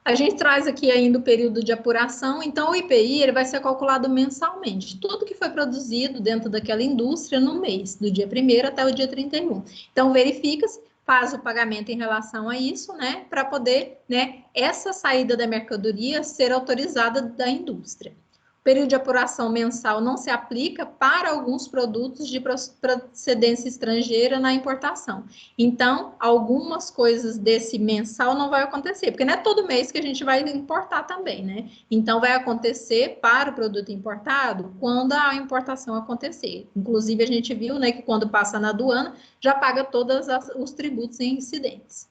A gente traz aqui ainda o período de apuração, então o IPI ele vai ser calculado mensalmente, tudo que foi produzido dentro daquela indústria no mês, do dia 1º até o dia 31. Então, verifica-se, faz o pagamento em relação a isso, né, para poder, né, essa saída da mercadoria ser autorizada da indústria. O período de apuração mensal não se aplica para alguns produtos de procedência estrangeira na importação. Então, algumas coisas desse mensal não vai acontecer, porque não é todo mês que a gente vai importar também, né? Então, vai acontecer para o produto importado quando a importação acontecer. Inclusive, a gente viu, né, que quando passa na aduana, já paga todos os tributos em incidentes.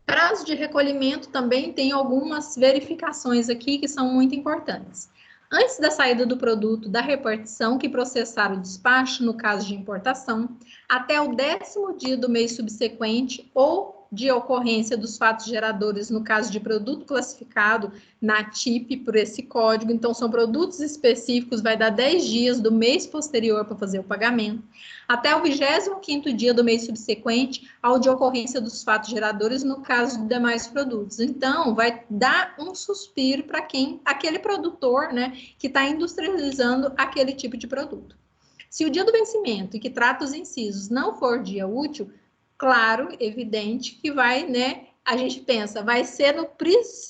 Prazo de recolhimento também tem algumas verificações aqui que são muito importantes. Antes da saída do produto da repartição que processar o despacho, no caso de importação, até o 10º dia do mês subsequente ou de ocorrência dos fatos geradores no caso de produto classificado na TIP por esse código. Então, são produtos específicos, vai dar 10 dias do mês posterior para fazer o pagamento, até o 25º dia do mês subsequente ao de ocorrência dos fatos geradores no caso de demais produtos. Então, vai dar um suspiro para aquele produtor, né, que está industrializando aquele tipo de produto. Se o dia do vencimento e que trata os incisos não for dia útil, claro, evidente que vai, né? A gente pensa, vai ser no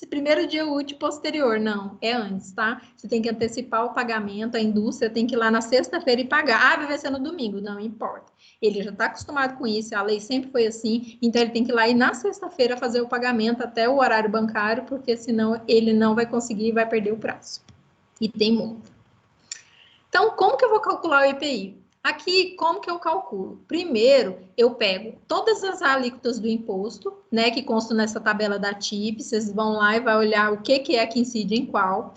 primeiro dia útil posterior. Não, é antes, tá? Você tem que antecipar o pagamento, a indústria tem que ir lá na sexta-feira e pagar. Ah, vai ser no domingo, não importa. Ele já está acostumado com isso, a lei sempre foi assim, então ele tem que ir lá e na sexta-feira fazer o pagamento até o horário bancário, porque senão ele não vai conseguir e vai perder o prazo. E tem multa. Então, como que eu vou calcular o IPI? Aqui, como que eu calculo? Primeiro, eu pego todas as alíquotas do imposto, né, que constam nessa tabela da TIP, vocês vão lá e vai olhar o que é que incide em qual.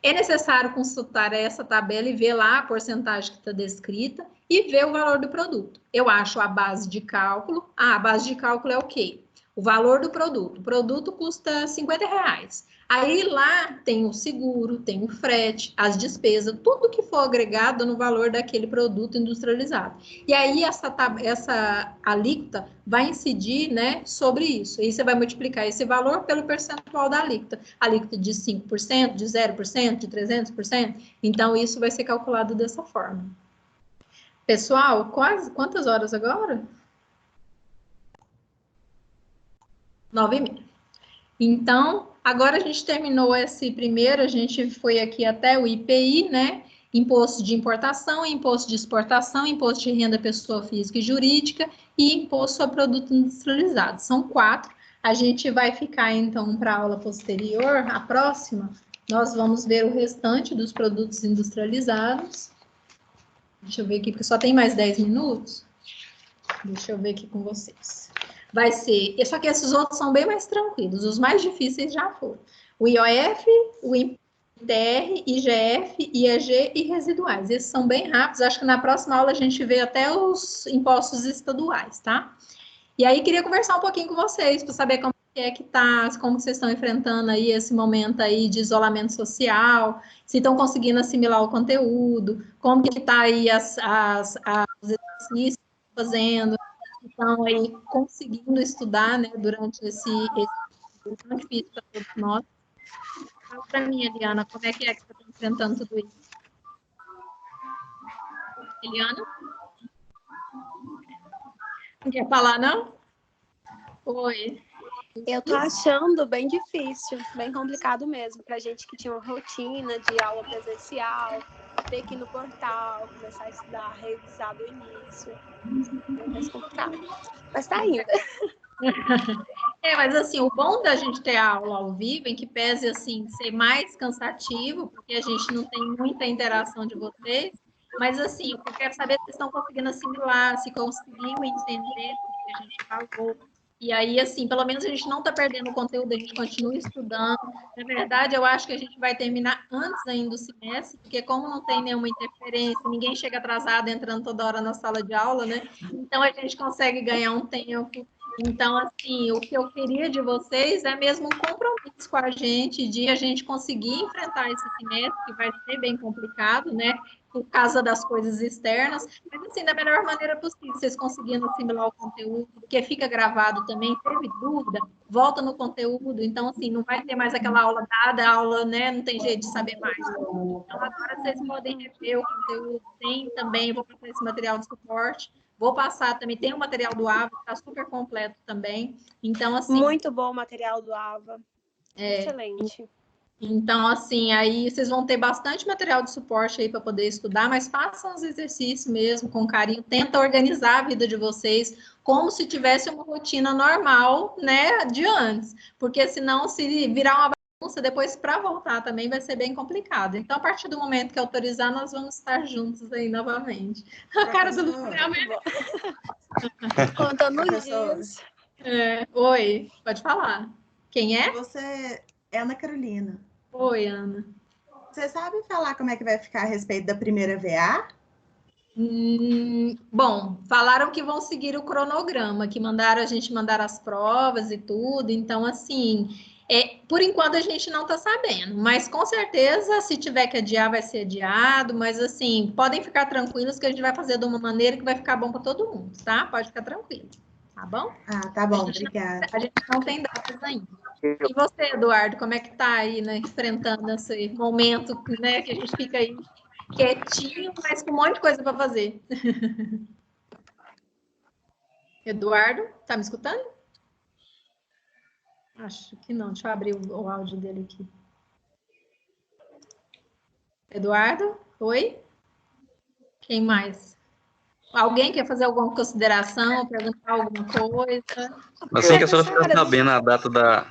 É necessário consultar essa tabela e ver lá a porcentagem que está descrita e ver o valor do produto. Eu acho a base de cálculo. A base de cálculo é o quê? O valor do produto. O produto custa R$50. Aí lá tem o seguro, tem o frete, as despesas, tudo que for agregado no valor daquele produto industrializado. E aí essa alíquota vai incidir, né, sobre isso. Aí você vai multiplicar esse valor pelo percentual da alíquota. Alíquota de 5%, de 0%, de 300%. Então, isso vai ser calculado dessa forma. Pessoal, quantas horas agora? 9h30. Então, agora a gente terminou esse primeiro, a gente foi aqui até o IPI, né? Imposto de importação, imposto de exportação, imposto de renda pessoa física e jurídica e imposto a produto industrializado. São 4. A gente vai ficar, então, para a aula posterior, a próxima, nós vamos ver o restante dos produtos industrializados. Deixa eu ver aqui, porque só tem mais 10 minutos. Deixa eu ver aqui com vocês. Vai ser, só que esses outros são bem mais tranquilos, os mais difíceis já foram. O IOF, o ITR, IGF, IEG e residuais. Esses são bem rápidos, acho que na próxima aula a gente vê até os impostos estaduais, tá? E aí queria conversar um pouquinho com vocês, para saber como é que tá, como vocês estão enfrentando aí esse momento aí de isolamento social, se estão conseguindo assimilar o conteúdo, como que tá aí os exercícios fazendo, estão aí conseguindo estudar, né, durante esse tão difícil para todos nós. Fala para mim, Eliana, como é que você está enfrentando tudo isso? Eliana? Não quer falar, não? Oi. Eu tô achando bem difícil, bem complicado mesmo, pra gente que tinha uma rotina de aula presencial, ter que ir no portal, começar a estudar, revisar do início. É mais complicado. Mas tá indo. Mas assim, o bom da gente ter a aula ao vivo, em que pese assim ser mais cansativo, porque a gente não tem muita interação de vocês, mas assim, eu quero saber se vocês estão conseguindo assimilar, se conseguiram entender o que a gente falou. E aí, assim, pelo menos a gente não está perdendo o conteúdo, a gente continua estudando. Na verdade, eu acho que a gente vai terminar antes ainda do semestre, porque como não tem nenhuma interferência, ninguém chega atrasado entrando toda hora na sala de aula, né? Então a gente consegue ganhar um tempo. Então, assim, o que eu queria de vocês é mesmo um compromisso com a gente, de a gente conseguir enfrentar esse semestre, que vai ser bem complicado, né? Por causa das coisas externas, mas assim, da melhor maneira possível, vocês conseguindo assimilar o conteúdo, porque fica gravado também, teve dúvida, volta no conteúdo, então assim, não vai ter mais aquela aula dada, a aula, né, não tem jeito de saber mais. Então agora vocês podem rever o conteúdo, tem também, vou passar esse material de suporte, vou passar também, tem o material do AVA, está super completo também, então assim... Muito bom o material do AVA, excelente. Então, assim, aí vocês vão ter bastante material de suporte aí para poder estudar, mas façam os exercícios mesmo, com carinho, tenta organizar a vida de vocês como se tivesse uma rotina normal, né, de antes, porque senão se virar uma bagunça, depois para voltar também vai ser bem complicado. Então, a partir do momento que autorizar, nós vamos estar juntos aí novamente. A cara do Luciano. Contando os dias. Oi, pode falar. Quem é? Você é Ana Carolina. Oi, Ana. Você sabe falar como é que vai ficar a respeito da primeira VA? Bom, falaram que vão seguir o cronograma, que mandaram a gente mandar as provas e tudo, então, assim, por enquanto a gente não está sabendo, mas com certeza, se tiver que adiar, vai ser adiado, mas, assim, podem ficar tranquilos que a gente vai fazer de uma maneira que vai ficar bom para todo mundo, tá? Pode ficar tranquilo, tá bom? Ah, tá bom, obrigada. A gente não tem datas ainda. E você, Eduardo, como é que tá aí, né, enfrentando esse momento, né, que a gente fica aí quietinho, mas com um monte de coisa para fazer? Eduardo, tá me escutando? Acho que não. Deixa eu abrir o áudio dele aqui. Eduardo? Oi? Quem mais? Alguém quer fazer alguma consideração, perguntar alguma coisa? Assim que a senhora ficar sabendo a data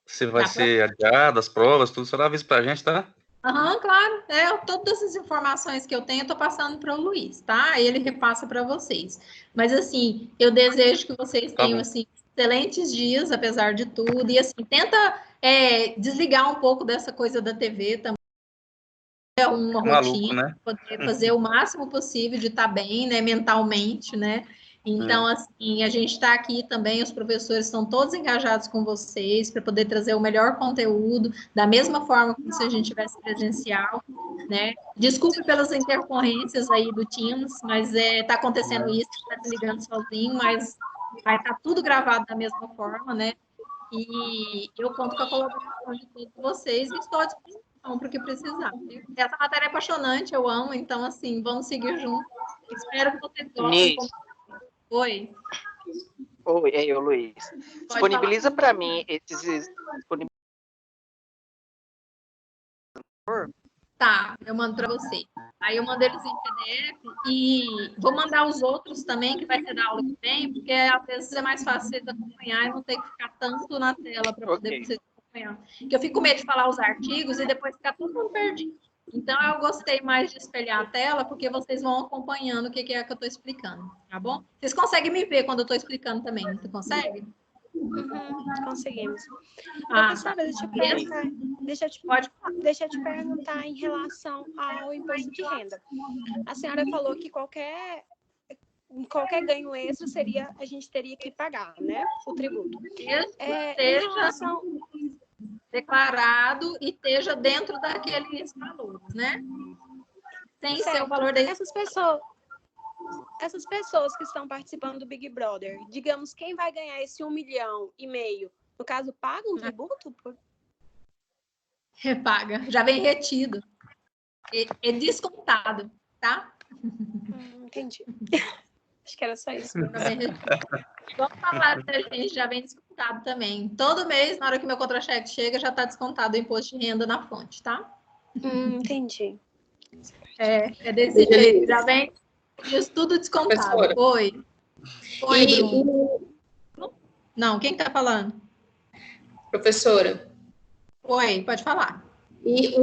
se vai ser adiada, as provas, tudo, a senhora avisa pra gente, tá? Aham, claro. Todas as informações que eu tenho, eu tô passando para o Luiz, tá? Aí ele repassa para vocês. Mas, assim, eu desejo que vocês tenham, assim, excelentes dias, apesar de tudo. E, assim, tenta desligar um pouco dessa coisa da TV também. É uma rotina, né? Poder fazer o máximo possível de estar bem, né, mentalmente, né? Então, assim, a gente está aqui também, os professores estão todos engajados com vocês para poder trazer o melhor conteúdo, da mesma forma como se a gente tivesse presencial, né? Desculpe pelas intercorrências aí do Teams, mas está acontecendo isso, está desligando sozinho, mas vai estar tudo gravado da mesma forma, né? E eu conto com a colaboração de todos vocês e estou à disposição para o que precisar. Essa matéria é apaixonante, eu amo, então, assim, vamos seguir juntos. Espero que vocês gostem. Oi. Oi, Luiz. Disponibiliza para mim esses... Tá, eu mando para você. Aí eu mando eles em PDF e vou mandar os outros também, que vai ser da aula que vem, porque às vezes é mais fácil vocês acompanhar e não ter que ficar tanto na tela para poder vocês acompanhar. Porque eu fico com medo de falar os artigos e depois ficar todo mundo perdido. Então, eu gostei mais de espelhar a tela, porque vocês vão acompanhando o que é que eu estou explicando, tá bom? Vocês conseguem me ver quando eu estou explicando também, não consegue? Conseguimos. Professora, deixa eu te perguntar em relação ao imposto de renda. A senhora falou que qualquer ganho extra a gente teria que pagar, né? O tributo. Em relação... declarado e esteja dentro daqueles valores, né? Sem ser o valor da... Essas pessoas que estão participando do Big Brother, digamos, quem vai ganhar esse 1,5 milhão, no caso, paga um tributo? Repaga, já vem retido. É descontado, tá? Entendi. Acho que era só isso. Vamos falar da gente, já vem descontado também. Todo mês, na hora que meu contra-cheque chega, já está descontado o imposto de renda na fonte, tá? Entendi. É desse jeito, já vem isso tudo descontado. Professora. Oi, Bruno. Não, quem está falando? Professora. Oi, pode falar. E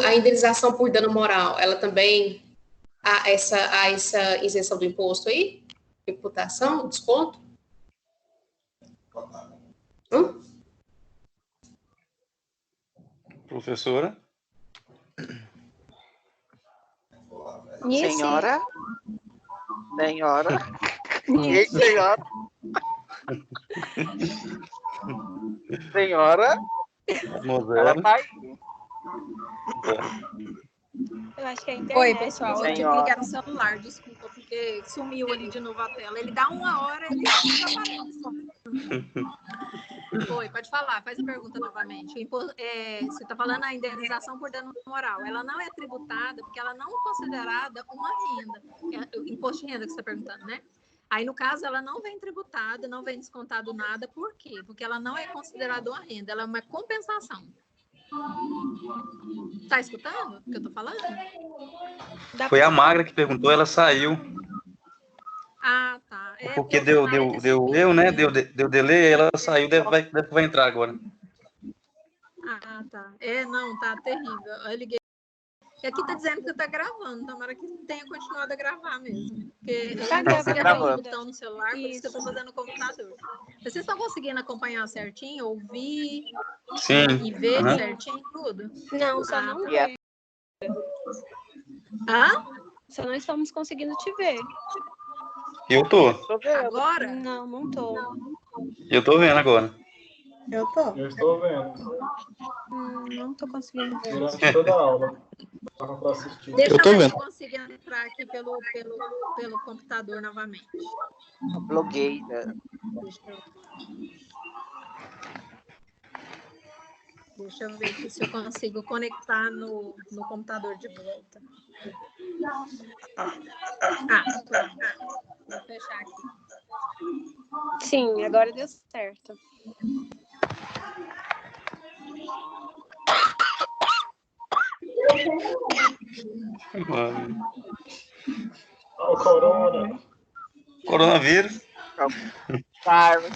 a indenização por dano moral, ela também há essa isenção do imposto aí? Imputação, desconto? Professora? Senhora? Senhora? Senhora? Ela tá aí. Eu acho que é a internet. Oi, pessoal. Eu tive que ligar no celular, desculpa, porque sumiu ali de novo a tela. Ele dá uma hora, ele aparece. Oi, pode falar, faz a pergunta novamente. Você está falando a indenização por dano moral. Ela não é tributada porque ela não é considerada uma renda. O imposto de renda que você está perguntando, né? Aí, no caso, ela não vem tributada, não vem descontado nada. Por quê? Porque ela não é considerada uma renda, ela é uma compensação. Tá escutando o que eu tô falando? Foi a Magra que perguntou, ela saiu. Ah, tá. Porque deu eu, né? Deu delay, ela saiu, vai entrar agora. Ah, tá. Não, tá terrível. Eu liguei. E aqui tá dizendo que tá gravando, tomara que tenha continuado a gravar mesmo. Porque eu não consegui abrir o botão no celular, por isso que eu tô fazendo no computador. Vocês estão conseguindo acompanhar certinho, ouvir e ver certinho tudo? Não, só não ver. Hã? Só não estamos conseguindo te ver. Eu tô. Tô vendo. Agora? Não tô. Eu tô vendo agora. Eu tô. Eu estou vendo. Não tô conseguindo ver. Durante toda a aula. Tava para assistir. Deixa Eu tô ver se vendo. eu consigo entrar aqui pelo computador novamente. Blogueira. Deixa eu ver aqui se eu consigo conectar no computador de volta. Vou fechar aqui. Sim, agora deu certo. Ah, o corona. Coronavírus. Carlos.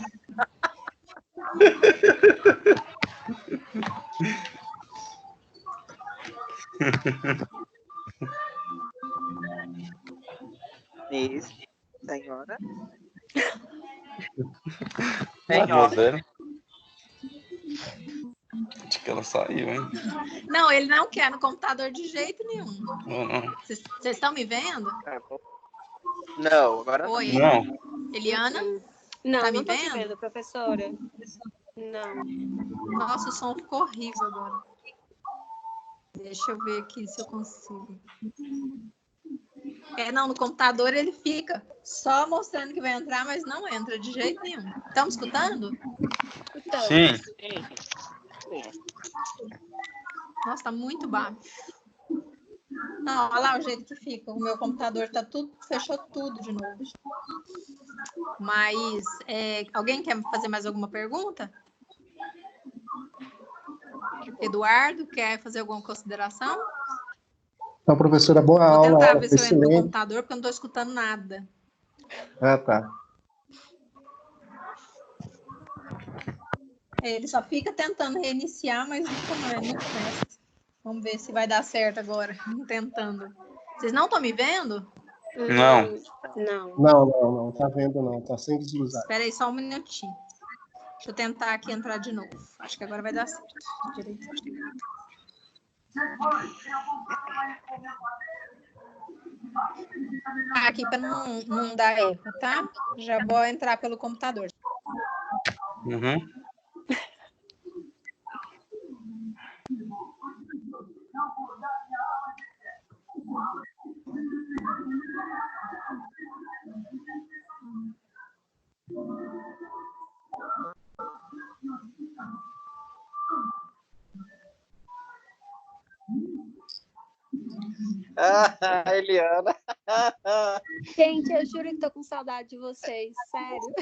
Isso. Senhora. Senhora. Acho que ela saiu, hein? Não, ele não quer no computador de jeito nenhum. Não. Vocês estão me vendo? Não, agora não. Oi, Não. Eliana? Não, Tá me não tô te vendo? vendo, professora. Não. Nossa, o som ficou horrível agora. Deixa eu ver aqui se eu consigo. Não, no computador ele fica só mostrando que vai entrar, mas não entra de jeito nenhum. Estão me escutando? Então, Sim. Nossa, tá muito baixo. Não, olha lá o jeito que fica. O meu computador tá tudo, fechou tudo de novo. Mas alguém quer fazer mais alguma pergunta? Eduardo, quer fazer alguma consideração? Então, professora, boa Vou aula. tentar ver se eu entro no Excelente. computador, porque eu não estou escutando nada. Ah, tá. Ele só fica tentando reiniciar, mas nunca começa. Vamos ver se vai dar certo agora, tentando. Vocês não estão me vendo? Não. Não. Tá vendo não, tá sem visualizar. Espera aí só um minutinho. Deixa eu tentar aqui entrar de novo. Acho que agora vai dar certo. Aqui para não dar erro, tá? Já vou entrar pelo computador. Uhum. Eliana. Gente, eu juro que tô com saudade de vocês, sério.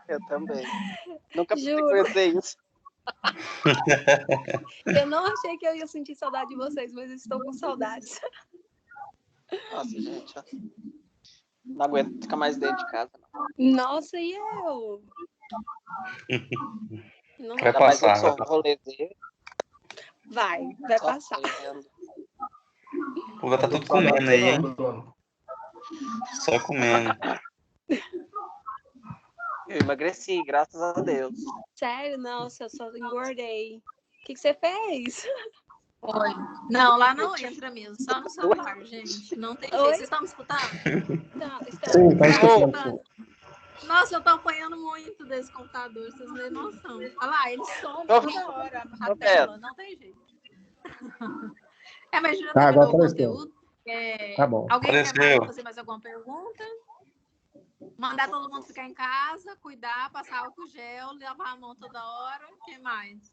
Eu também. Nunca pensei Juro. conhecer isso. Eu não achei que eu ia sentir saudade de vocês, mas estou com saudades. Nossa, gente. Não aguento ficar mais dentro de casa. Nossa, e eu? Não Vai Ainda mais eu passar. que sou rolezeiro. vai Só passar. vendo. O povo tá tudo comendo aí, hein? Só comendo. Eu emagreci, graças a Deus. Sério? Nossa, eu só engordei. O que você fez? Oi. Não, lá não entra mesmo, só no celular, gente. Não tem jeito. Oi? Vocês estão me escutando? Sim, tá escutando, sim. Nossa, eu tô apanhando muito desse computador, vocês não têm noção. Olha lá, ele some toda hora a tela, não tem jeito. Mas já terminou agora o apareceu. conteúdo? Tá bom. Alguém quer Apareceu. fazer mais alguma pergunta? Mandar todo mundo ficar em casa, cuidar, passar álcool gel, lavar a mão toda hora. O que mais?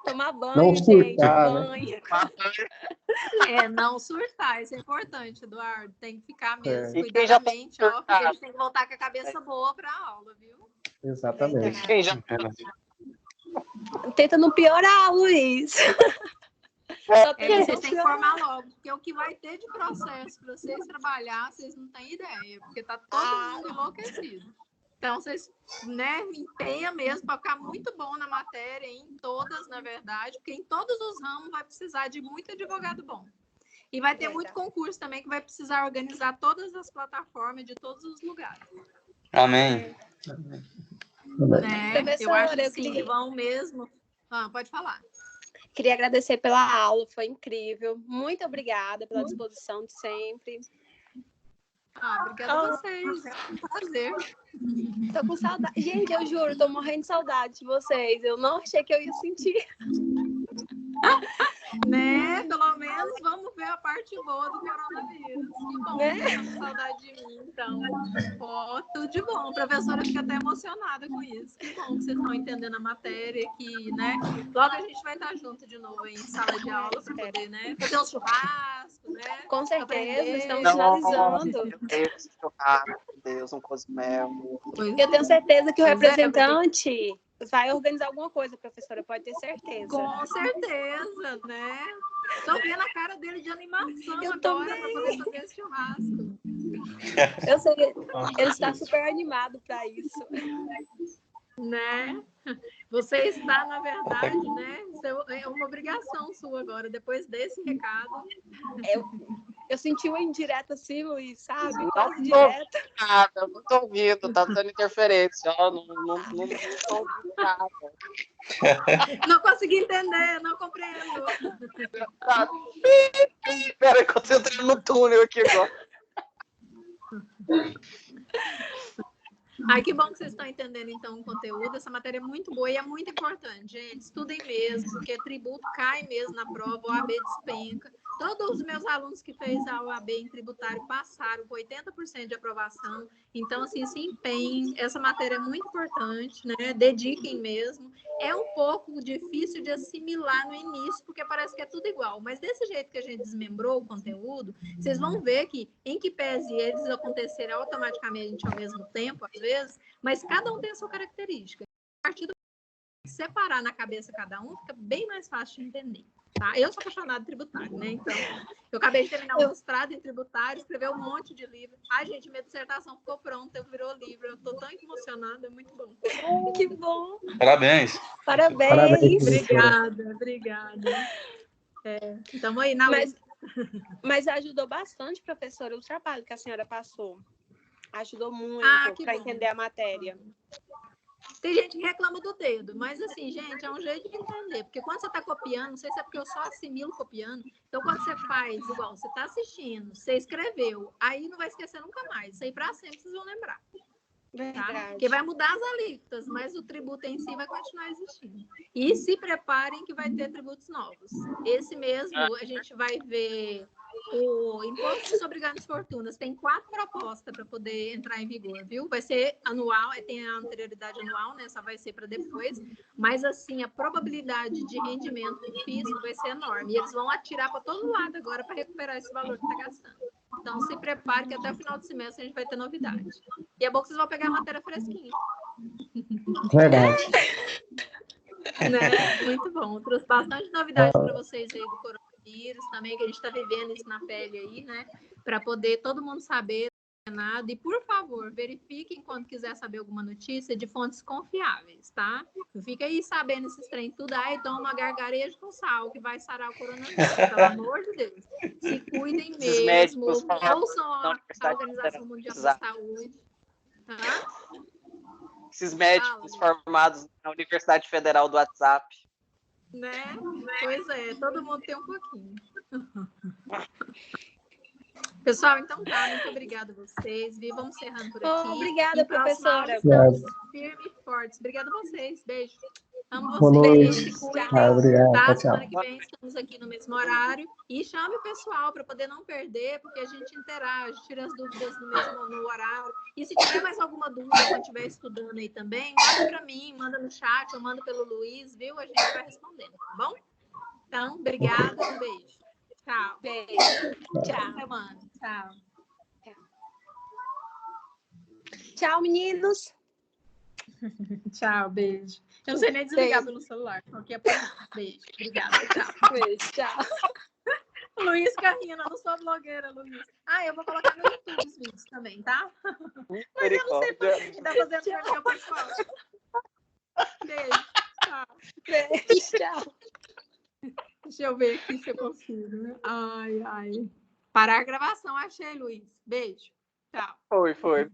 Tomar banho, Não gente. surtar, né? Banho. Não surtar, isso é importante, Eduardo. Tem que ficar mesmo, E quem já tá cuidadamente, ó, porque a gente tem que voltar com a cabeça boa para a aula, viu? Exatamente. Quem já Tenta não piorar, Luiz. Só tenta Vocês não têm que piorar. formar logo, porque o que vai ter de processo para vocês trabalhar, vocês não têm ideia, porque tá todo mundo enlouquecido. Então, vocês empenham mesmo para ficar muito bom na matéria, em todas, na verdade, porque em todos os ramos vai precisar de muito advogado bom. E vai ter muito concurso também que vai precisar organizar todas as plataformas de todos os lugares. Amém. Eu acho que sim, que vão mesmo. Pode falar. Queria agradecer pela aula, foi incrível. Muito obrigada pela disposição de sempre. Obrigada a vocês. É um prazer. Tô com saudade. Gente, eu juro, tô morrendo de saudade de vocês. Eu não achei que eu ia sentir. Né? Pelo menos vamos ver a parte boa do coronavírus. Que bom, né? Vocês estão com saudade de mim, então. Tudo de bom. A professora fica até emocionada com isso. Que bom que vocês estão entendendo a matéria, que, né? Logo a gente vai estar junto de novo em sala de aula para poder, né? Fazer um churrasco, né? Com certeza, Aprender. estamos finalizando. Meu Deus, churrasco, Deus, um cozumel. Eu tenho certeza que o Pois é, representante vai organizar alguma coisa, professora, pode ter certeza. Com certeza, né? Tô vendo a cara dele de animação Eu agora também. para poder fazer esse churrasco. Eu sei, ele está super animado para isso. Né? Você está, na verdade, né? Isso é uma obrigação sua agora, depois desse recado. Eu senti uma indireta assim, Luiz, sabe? Não Quase tô direta. nada, não tô ouvindo, tá dando interferência, ó, não tô ouvindo nada. Não consegui entender, não compreendo. Peraí que eu tô entrando no túnel aqui agora. Ai, que bom que vocês estão entendendo, então, o conteúdo. Essa matéria é muito boa e é muito importante, gente. Estudem mesmo, porque tributo cai mesmo na prova, o AB despenca. Todos os meus alunos que fez a OAB em tributário passaram com 80% de aprovação. Então, assim, se empenhem. Essa matéria é muito importante, né? Dediquem mesmo. É um pouco difícil de assimilar no início, porque parece que é tudo igual. Mas desse jeito que a gente desmembrou o conteúdo, vocês vão ver que, em que pese eles acontecerem automaticamente ao mesmo tempo, às vezes, mas cada um tem a sua característica. A partir do separar na cabeça cada um, fica bem mais fácil de entender. Tá? Eu sou apaixonada em tributário, né? Então, eu acabei de terminar um mestrado em tributário, escrevi um monte de livro. Ai, gente, minha dissertação ficou pronta, virou livro. Eu tô tão emocionada, é muito bom. Que bom! Parabéns. Parabéns! Obrigada. Estamos aí na luta. Mas ajudou bastante, professora, o trabalho que a senhora passou. Ajudou muito para entender a matéria. Tem gente que reclama do dedo, mas assim, gente, é um jeito de entender. Porque quando você está copiando, não sei se é porque eu só assimilo copiando. Então, quando você faz igual, você está assistindo, você escreveu, aí não vai esquecer nunca mais. Isso aí para sempre vocês vão lembrar. Tá? Porque vai mudar as alíquotas, mas o tributo em si vai continuar existindo. E se preparem que vai ter tributos novos. Esse mesmo, a gente vai ver o Imposto sobre Grandes Fortunas. Tem 4 propostas para poder entrar em vigor, viu? Vai ser anual, tem a anterioridade anual, né? Só vai ser para depois. Mas, assim, a probabilidade de rendimento do fisco vai ser enorme. E eles vão atirar para todo lado agora para recuperar esse valor que está gastando. Então, se prepare que até o final do semestre a gente vai ter novidade. E é bom que vocês vão pegar a matéria fresquinha. Verdade. Né? Muito bom. Trouxe bastante novidade para vocês aí do coronavírus também, que a gente está vivendo isso na pele aí, né? Para poder todo mundo saber nada. E, por favor, verifiquem quando quiser saber alguma notícia de fontes confiáveis, tá? Não fica aí sabendo esses trem tudo. Ai, toma uma gargarejo com sal que vai sarar o coronavírus. Pelo amor de Deus. Se cuidem mesmo. Ouçam a Organização Mundial da Saúde. Tá? Esses médicos formados na Universidade Federal do WhatsApp. Né? Pois é, todo mundo tem um pouquinho. Pessoal, então tá, muito obrigada a vocês. Vamos encerrando por aqui. Obrigada, professora. Firme e fortes. Obrigada a vocês. Beijo. Amo Boa vocês. noite. Se cuidem. Obrigado. Tá? Tchau. Semana que vem estamos aqui no mesmo horário. E chame o pessoal para poder não perder, porque a gente interage, tira as dúvidas no horário. E se tiver mais alguma dúvida quando estiver estudando aí também, manda para mim, manda no chat, ou manda pelo Luiz, viu? A gente vai respondendo, tá bom? Então, obrigada, um beijo. Tchau. Beijo. Tchau, semana. Tchau. Tchau, meninos. Tchau, beijo. Eu não sei nem desligar pelo celular. Qualquer beijo. Obrigada. Tchau. Beijo, tchau. Luiz Carrina, não sou blogueira, Luiz. Eu vou colocar no YouTube os vídeos também, tá? Mas eu não sei fazer. Tá fazendo perfil pessoal. Beijo. Tchau. Beijo, tchau. Deixa eu ver aqui se eu consigo. Ai. Parar a gravação, achei, Luiz. Beijo. Tchau. Foi.